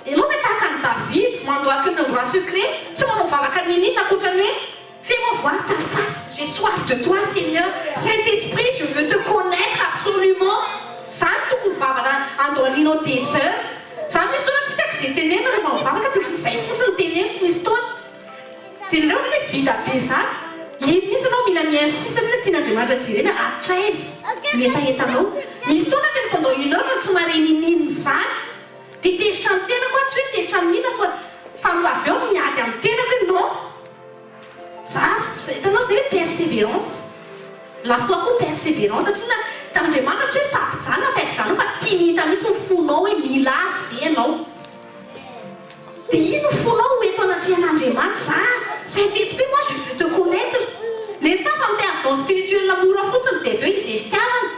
ianao dia tahaka ny David mandoaky ny endroit secret tsy manao vavaka ny ninona ankoatrany hoe fais-moi voir ta face, j'ai soif de toi Seigneur, Saint-Esprit, je veux te connaître absolument. Zany tokony vavana androaninao tes sœurs. Zany misy fotoana tsy tiako izay tenena rehefa mivavaka tokony izay fotsiny tenena misy fotoana. Dia leo hoe vita be zany, iny mihitsy anao mila miinsiste satria tian'Andriamanitra jerena atraizy ny etaetanao. Misy fotoana tena pendant 1 heure tsy mare ninino zany. Dia tezitra amin'ny tenako tsy hoe tezitra amin'inona fa avy eo miady amin'ny tenako hoe non. Hitanao zay hoe persévérance. La foi koa persévérance satria Andriamanitra tsy hoe tapijana tapijana fa tia hita mihitsy ny fonao hoe mila azy ve ianao. Dia ino fonao ho eto anatrihan'Andriamanitra za Saint-Esprit, moi je veux te connaître. Les sens en termes don spirituel mora fotsiny dia avy eo izy estiavana.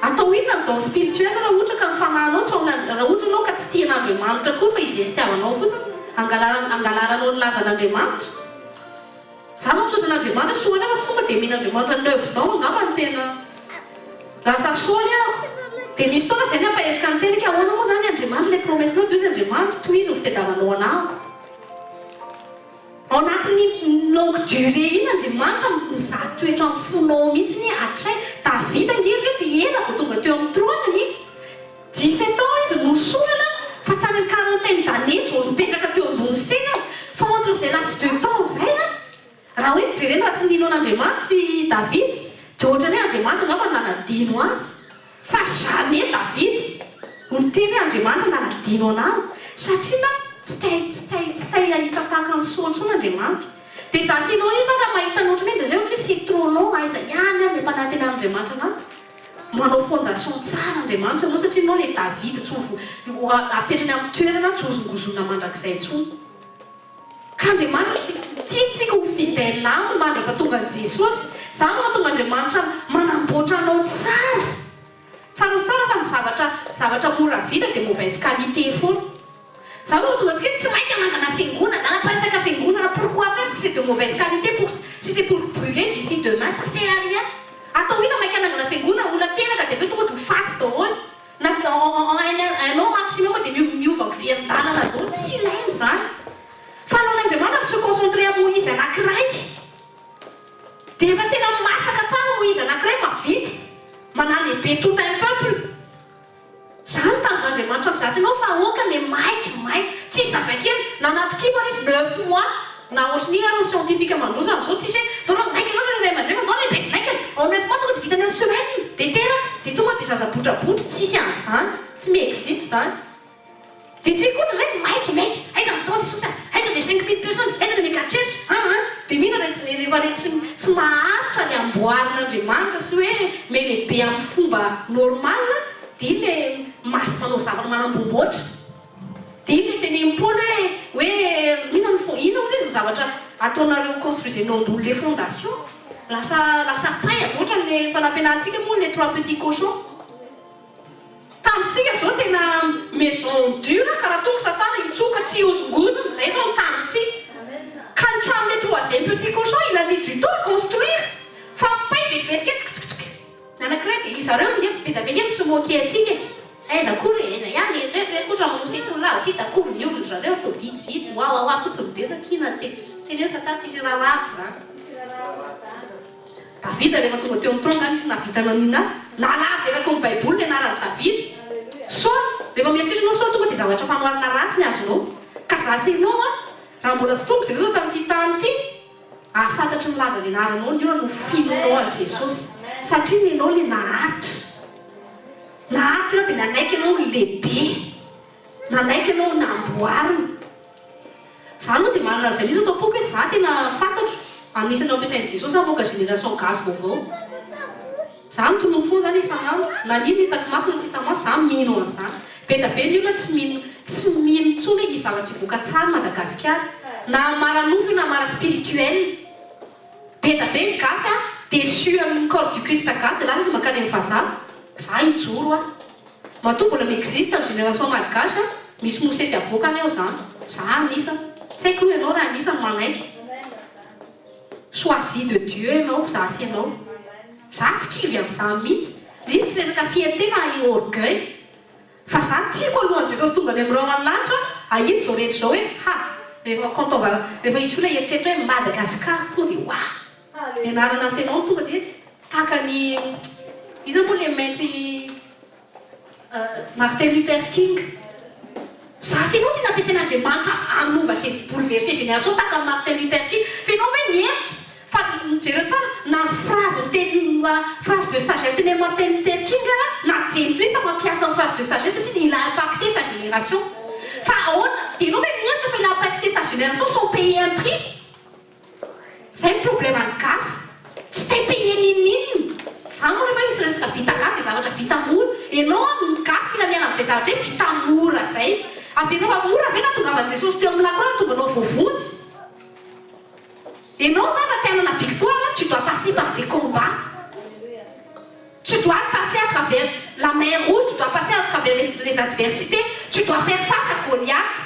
Atao inona ny don spirituel raha ohatra ka mifananao raha ohatra ianao ka tsy tian'Andriamanitra koa fa izy estiavanao fotsiny angalaranao ny lazan'Andriamanitra. Zany mitsotra n'Andriamanitra soa nefa tsy tonga dia men'Andriamanitra 9 dao angamba ny tena lasa soly aho. Dia misy fotoana izay ampaesika ny tenaka ahoana moa zany Andriamanitra ilay promessinao dia izy Andriamanitra toy izy ny fitadiavanao anahako. Ao anatin'ny longue durée iny Andriamanitra mizaha toetra ny fonao mihitsy ny hatray. Davida ngery rehetra ela vao tonga teo amin'ny trône 17 ans izy no solana fa tany amin'ny quarantaine d'années vao mipetraka teo ambony sena fa entre izay laps de temps zay raha hoe jerena tsy nino an'Andriamanitra i Davida dia ohatrany hoe Andriamanitra angamba nanadino azy fa jamais Davida no niteny hoe Andriamanitra nanadino anahy satria tsy tay ahita tahaka ny Saoly intsony Andriamanitra. Dia za sy ianao io zany raha mahita ny ohatrany dia ohatry hoe c'est trop long aiza ihany ny ampanateny Andriamanitra anahy. Manao fondation tsara Andriamanitra anao satria ianao ilay Davida tsy apetrany amin'ny toerana tsy hozongozona mandrakizay intsony. Ka Andriamanitra tiantsika ho fidèle aminy mandra-pahatonga an'i Jesosy. Zany no mahatonga Andriamanitra manamboatra anao tsara. Tsara fa ny zavatra mora vita dia mauvaise qualité foana. Zany no mahatonga antsika tsy mainka mangana fiangonana anaparitaka fiangonana. Pourquoi faire si c'est de mauvaise qualité si c'est pour brûler d'ici demain ça sert à rien. Atao ina mainka anangana fiangonana olona teraka dia aveo tonga dia ho faty daholo. Un an maximum dia miova miverin-dalana daholo tsy ilainy zany. Fa anaon'Andriamanitra ny se concentrer amin'ny Moïse anankiray. Dia efa tena masaka tsara Moïse anankiray mavita manalehibe tout un peuple. Zany tandron'Andriamanitra amin'ny zaza ianao fa aoka ny maiky tsy zazakely nanatokima izy 9 mois na ohatrany ary ny scientifique mandrosa amin'izao tsisy hoe tona maika loatra ny ray aman-dreny mandao lehibe sy maika en 9 mois tonga dia vitany amin'ny semaine dia teraka dia tonga dia zaza botrabotra tsisy an'izany tsy miexiste zany. Dia tsy koa ndraiky maiky aiza ny taona Jesosy aiza les 5000 personnes aiza les méga-church dia mihina rehefa tsy maharitra ny amboarin'Andriamanitra sy hoe melehibe amin'ny fomba normal dia ilay masy manao zavatra manambomboatra. Dia ilay tenen'ny Paul hoe ino moa izy zavatra ataonareo construisez-nous les fondations lasa paille ohatra ny fanampianarantsika moa les 3 petits cochons. Tamintsika zao tena maison dure karaha tonga satana hitsoka tsy hozongozona zay zao ny tandrotsika. Ka ny tranon'ilay 3e petit cochon il a mis du temps à construire fa paille vetivety tsikitsik nanankiray dia zareo be da be nge misomoky atsika aiza kory aiza ihany kotra manoseko la tsy takory ny olona zareo atao vitsivitsy wa fotsiny betsaka ina teny satana tsisy raha lavitra zany. Davida rehefa tonga teo amin'ny trône zany izy navitana ninazy nalaza eraky ny baiboly ny anaran'ny Davida. Saoly rehefa mieritreritra anao Saoly tonga dia zavatra fanoharana ratsy ny azonao. Ka za sy ianao raha mbola tsy tonga Jesosy tamin'ity tany ity ahafantatry ny laza ny anaranao ny ora no finonao an'i Jesosy satria ny ianao ilay naharitra dia nanaiky ianao ny lehibe nanaiky ianao namboarina. Zany moa dia manana zay mihitsy atao poka hoe za tena fantatro anisan'ny ampiasain'i Jesosy amoka génération gasy vaovao. Zany tonoiko foana zany isan'andro na nino hitako masina tsy hita maso za mino an'izany. Be da be ny olona tsy mino intsony hoe izy zavatra hivoaka tsara Madagasikara na maranofo na mara spirituel. Be da be ny gasy déçu amin'ny corps du Christ gasy dia lasa izy mankany amin'ny vazaha za hijoro matoa mbola miexiste ny génération malagasy misy mosesy avoakany ao zany za anisany tsy haiko hoe ianao raha anisany manaiky choisi de Dieu ianao za sy ianao za tsy kivy amin'izany mihitsy izy tsy resaka fierté na orgueil fa za tiako alohan'i Jesosy tonga any amin'ny rano any lanitra ahito zao rehetra zao hoe quand on va rehefa isy olona eritreritra hoe Madagascar tonga dia wa ny anarana enseignant tonga dia tahaka ny izy moa le maître Martin Luther King za sy anao tia nampiasain'Andriamanitra anova sy bouleverser génération tahaka Martin Luther King fa ianao hoe mihevitra fa jereo tsara na phrase phrase de sagesse teny Martin Luther King na jery sa mampiasa phrase de sagesse satria il a impacté sa génération fa ahoana dia ianao hoe mihevitra fa il a impacté sa génération sans payer un prix zay ny problème any gasy tsy te payer ninnininy za moa rehefa misy resaka vita gasy dia zavatra vita mora ianao gasy filamiana amin'izay zavatra hoe vita mora zay avy anao fa mora ve na tongavan Jesosy teo amin'ny lakona tonga anao voavonjy ianao zany raha tianana victoire tu dois passer par des combats tu dois passer à travers la mer rouge tu dois passer à travers les adversités tu dois faire face à Goliath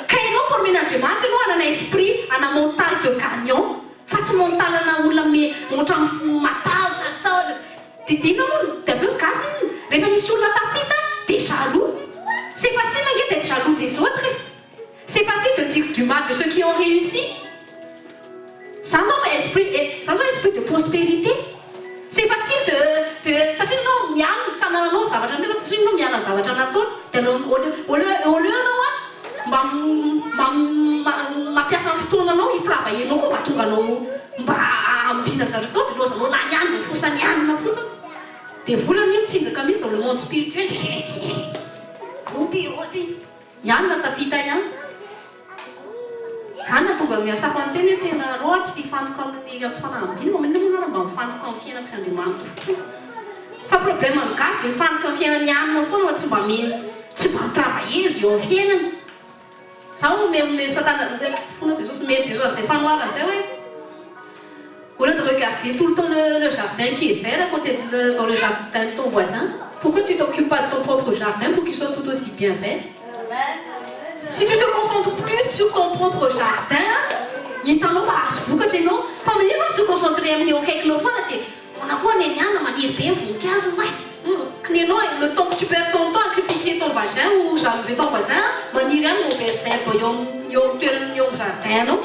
ka ianao formen'Andriamanitra ianao anana esprit ana mental de gagnant fa tsy mental ana olona mohatra matahotra ataotra didina moa dia aveo gasy rehefa misy olona tafita dia jaloux c'est facile d'être jaloux des autres c'est facile de dire du mal de ceux qui ont réussi sans un esprit de prospérité c'est facile de satria ianao miana tsanananao zavatra satria ianao miana zavatra nataony dia au lieu anao mampiasa ny fotoananao hitravaillenao koa mba tonga anao mba ambina zavatra tao dia lozanao na nianina fosanianina fotsiny dia volana io mitsinjaka mihitsy dans le monde spirituel ody ianina tafita ihany zany na tonga miasako anteny hoe tena roa tsy fantoka amin'ny tsy fanahambina mamena moa zany mba mifantoka amin'ny fiainako sy Andriamanitra fotsiny fa problème amin'ny gasy dia mifantoka amin'ny fiainany anina foana tsy mba mitravailler izy eo amin'ny fiainany za me satana fona Jesosy me Jesosy zay fanoarana zay hoe au lieu de regarder tout le temps le jardin qui est vert à côté dans le jardin de ton voisin, pourquoi tu t'occupes pas de ton propre jardin pour qu'il soit tout aussi bien vert? Si tu te concentres plus sur ton propre jardin, il t'en va à ce que tu non? Fa maniera se concentrer amin'ny eo akaikinao foana dia manao ny niana maniry be voninkazo Clénon, le temps que tu perds ton temps à critiquer ton voisin ou jalouser ton voisin, maniry ihany mauvaise herbe eo toerana eo jardin anao.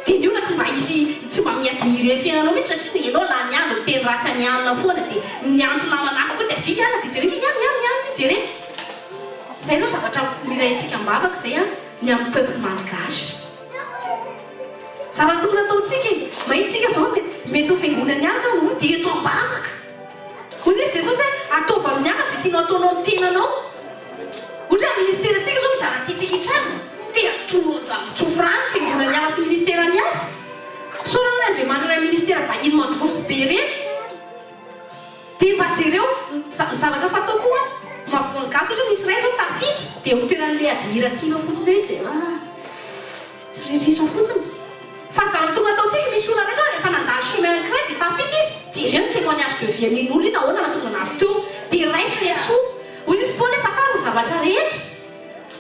Dia io na tsy mba hisy tsy mba miadmirer ny fiainanao mihitsy satria ianao la niandro miteny ratsy anianina foana dia miantso namanaka koa dia vika ana dia jerena iany jerena. Zay zao zavatra miraintsika mivavaka zay ny amin'ny peuple malgache. Zavatra tokony ataontsika mahitsika zao mety ho fiangonana ihany zao dia eto ambavaka. Hozy izy Jesosy hoe ataovy amin'ny aka izay tianao ataonao ny tenanao. Ohatra hoe ministèrantsika zao mizara tiantsika hitranga dia tsofrany fiangonana ihany sy ministèrany ihany. Saorana Andriamanitra ilay ministèra vahiny mandroso be reny. Dia mba jereo zavatra fatao koa mavoangasy ohatra misy ray zao tafika dia ho toeran'ilay admirativa fotsiny izy dia tsiriritra fotsiny. Fa zavatra tonga ataontsika misy olona ray zao efa nandalo chemin ankiray dia tafika izy jereo ny témoignage de vie an'iny olona iny ahoana mahatonga anazy teo dia raisy le soa. Hoy izy foana efa tao ny zavatra rehetra.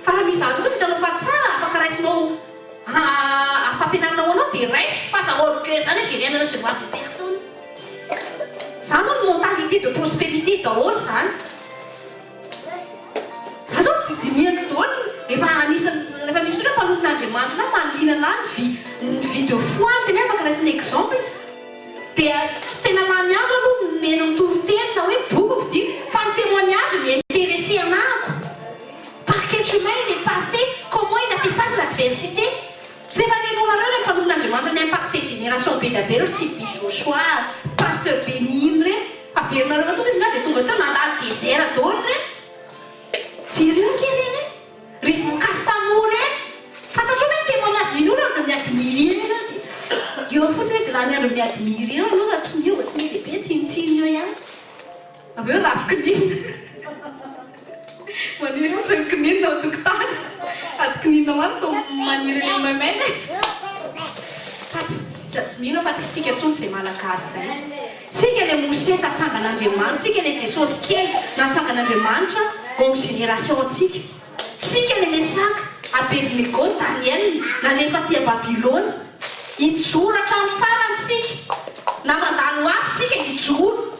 Fa raha misy zavatra koa hitanao fa tsara afaka raisinao afampianarinao anao dia raisy fa ça orgueil zany j'ai rien à recevoir de personne. Zany zao ny mentalité de prospérité daholo zany. Za zao didiniako daholo efa anisany rehefa misy olona mpanompon'Andriamanitra na maninana ny vie de foi teny afaka raisina exemple dia tsy tena maniandro aloha meno mitoroteny na hoe boky vidiny fa ny témoignage intéressé anako. Par quel chemin il est passé, comment il a fait face à l'adversité. Rehefa nenonareo rehefa mpanompon'Andriamanitra ny impacté génération be da be reo Tibi Joshua, pasteur Bénine reny averinareo tonga izy nga dia tonga teo nandalo désert daholo reny. Jereo ke reny rivo Castamou reny fantatrao hoe ny témoignage niny olona no miadmirer reny eo fotsiny dia laha niandro miadmirer anao za tsy miova tsy milehibe tsinitsiny eo ihany avy eo rafi-kinina maniry tsy ny kinina ao tokotany ady kinina maro to maniry eny maimay fa tsy mino fa tsy tsika ntsony izay malagasy zay. Tsika ilay Mosesy atsangan'Andriamanitra, tsika ilay Jesosy kely natsangan'Andriamanitra ao amin'ny génération-tsika. Tsika ilay Mesaka, Abednego, Daniel nalefa aty Babilôna hijoro hatramin'ny farantsika. Na mandalo afo tsika hijoro,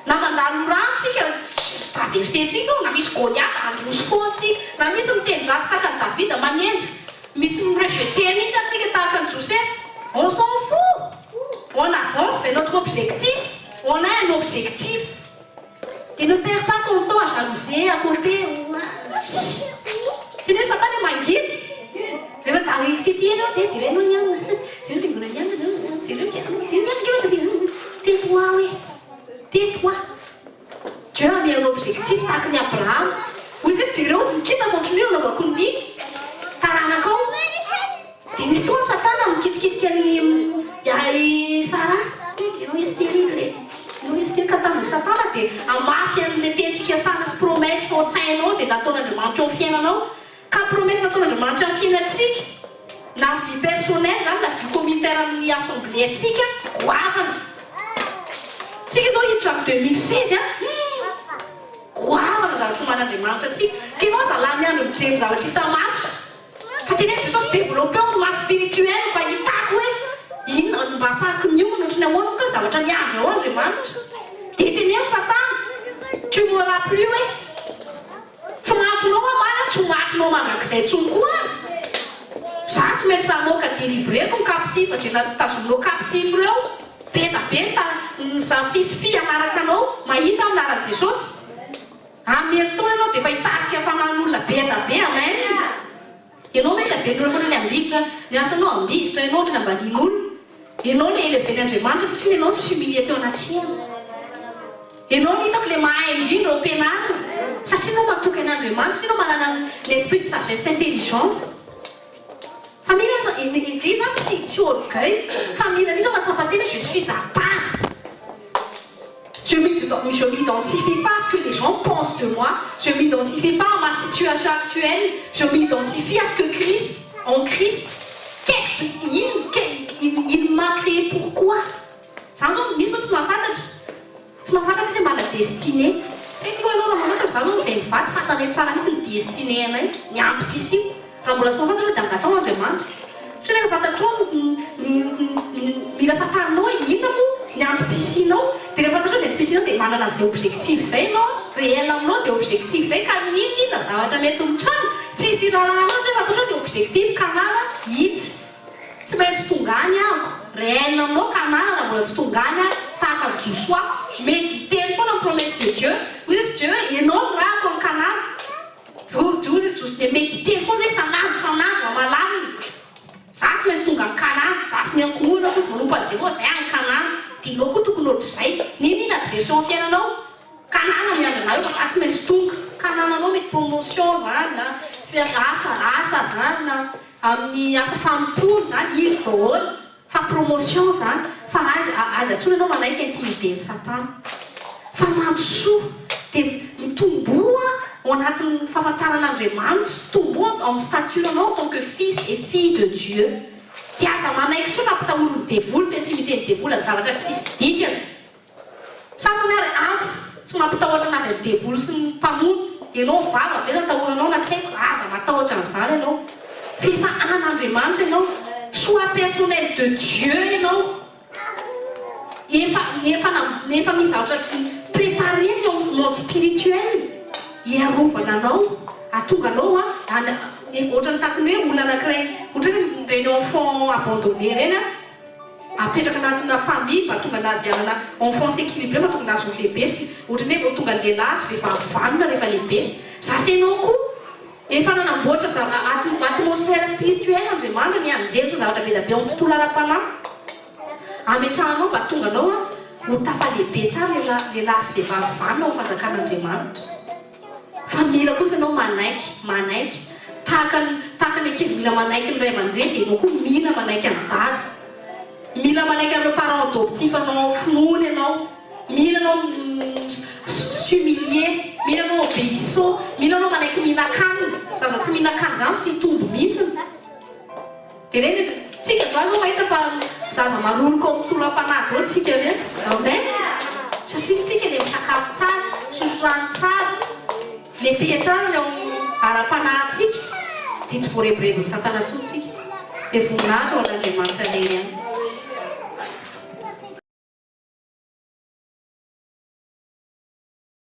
na mandalo rano tsika traversentsika na misy Goliath androsy foantsika na misy miteny dratsy tahaka ny Davida manenjika misy mirejeté mihitsy antsika tahaka ny Joseph. On s'en fout, on avance vers notre objectif, on a un objectif. Tu ne perds pas ton temps à jalouser à côté. Tu ne sais pas les manguer. Tu vas t'arrêter, tu tais-toi, oui. Tais-toi. Tu as mis un objectif, tu as mis Abraham. Vous êtes tiré aux qui t'a continué, on va continuer. T'as rien à faire. T'es une histoire, ça t'a dans le kit il y a Sarah. Não é terrible. Não é terrible que está Satan dia a máfia meteu ficação nas promessas ou tsainao zay nataon'Andriamanitra eo fiainanao ka promesse nataon'Andriamanitra amin'ny fiainantsika na vie personnelle zany na vie communautaire amin'ny assemblée atsika goavana tsika zao hiditra amin'ny 2016 goavana zavatra man'Andriamanitra atsika ke nao zalany andro mijery zavatra hita maso fa tena Jesosy développé ny maso spirituel mba hitako hoe ino mba afahako miomana ohatrany ahoana ka zavatra miandry ao Andriamanitra dia teneno Satana tu m'auras plus hoe tsy matinao amana tsy matinao mandrakizay tsony koa za tsy maintsy tanoka délivreko ny captif zay natazoninao captif reo betabe za fisify anaraka anao mahita amin'ny anaran'i Jesosy ameritaona ianao dia efa hitarika faman'olona betabe amen ianao mety aven'olona fotrany ambiditra ny asanao ambiditra ianao ohatrany ambanian'olona ianao le éleven'Andriamanitra satria ianao sy humilie teo anaty ianao ny hitako le mahay indrindra ao am-pianarana satria ianao matoky an'Andriamanitra satria ianao manana l'esprit de sagesse intelligence famille église tsy orgueil famille izy mahatsapa tena je suis à part je m'identifie pas à ce que les gens pensent de moi je m'identifie pas à ma situation actuelle je m'identifie à ce que Christ en Christ il m'a créé pourquoi za zao misy tsy mahafantatra zay mana destiné tsy haiko ianao raha manatra za zao zay mivady fantanay tsara mihitsy ny destiné anay ny antoko raha mbola tsy mahafantatra dia angatao Andriamanitra satria rehefa fantatrao mila fantarinao inona moa ny antoko-pisinao dia rehefa fantatrao zay antoko-pisinao dia manana zay objectif zay anao réel aminao zay objectif zay ka ninona zavatra mety mitrano tsisy rahanao zay fantatrao dia objectif kanala hitsy tsy maintsy tongany aho réel aminao kanala raha mbola tsy tongany aho tahaka ny Joshua méditer foana ny promesse de Dieu ozy Dieu ianao ny rahako amin'ny kanala dia méditer foana zay sanandro mamalana za tsy maintsy tonga amin'ny kanala za sy miankohona koa sy manompo an'i Jehovah zay amin'ny kanala dinao koa tokony ohatr'izay ninona diversion amin'ny fiainanao kanala miandranao io fa za tsy maintsy tonga kanalanao mety promotion zany na asa zany na amin'ny asa fampony zany izy daholo fa promotion zany fa aza tsony ianao manaiky intimidé ny Satana fa mandrosoa dia mitomboa ao anatin'ny fahafantaran'Andriamanitra tomboa amin'ny stature anao en tant que fils et fille de Dieu dia aza manaiky tsony ampitaholo ny devoly fa intimidé ny devoly amin'ny zavatra tsisy dikany sasany ary antsy tsy mampitahoatra anazy ny devoly sy ny mpamono ianao vava avy natahoranao na tsy haiko aza matahotra an'izany ianao fefa an'Andriamanitra ianao choix personnel de Dieu ianao efa misy zavatra préparé ny monde spirituel iarovana anao atonga anao ohatrany takony hoe olona anankiray ohatrany reny enfant abandonné reny apetraka anatina famille mba tonga anazy anana enfant s'équilibré mba tonga anazy ho lehibe ohatrany hoe tonga lehilahy sy vehivavy vanona rehefa lehibe zasy ianao koa efa nanamboatra atmosphère spirituelle Andriamanitra ny anjery sa zavatra be da be amin'ny tontolo ara-panahy ametrahanao mba tonga anao ho tafalehibe tsara lehilahy sy vehivavy vanona ho fanjakan'Andriamanitra fa mila kosa ianao manaiky tahaka ny ankizy mila manaiky ny ray aman-dreny dia ianao koa mila manaiky amin'ny dady mila manaiky amin'ireo parents adoptif anao finoana ianao mila anao s'humilier mila anao obéissant mila anao manaiky mihinan-kanina zaza tsy mihinan-kanina zany tsy hitombo mihitsiny dia reny tsika zao zao mahita fa zaza maroloko amin'ny tontolo am-panahy daholo tsika reto amen satria tsika dia misakafo tsara sosorano tsara lehibe tsara ny ao ara-panahintsika dia tsy voareborebo ny Satana intsony tsika dia voninahitra ao an'Andriamanitra leny any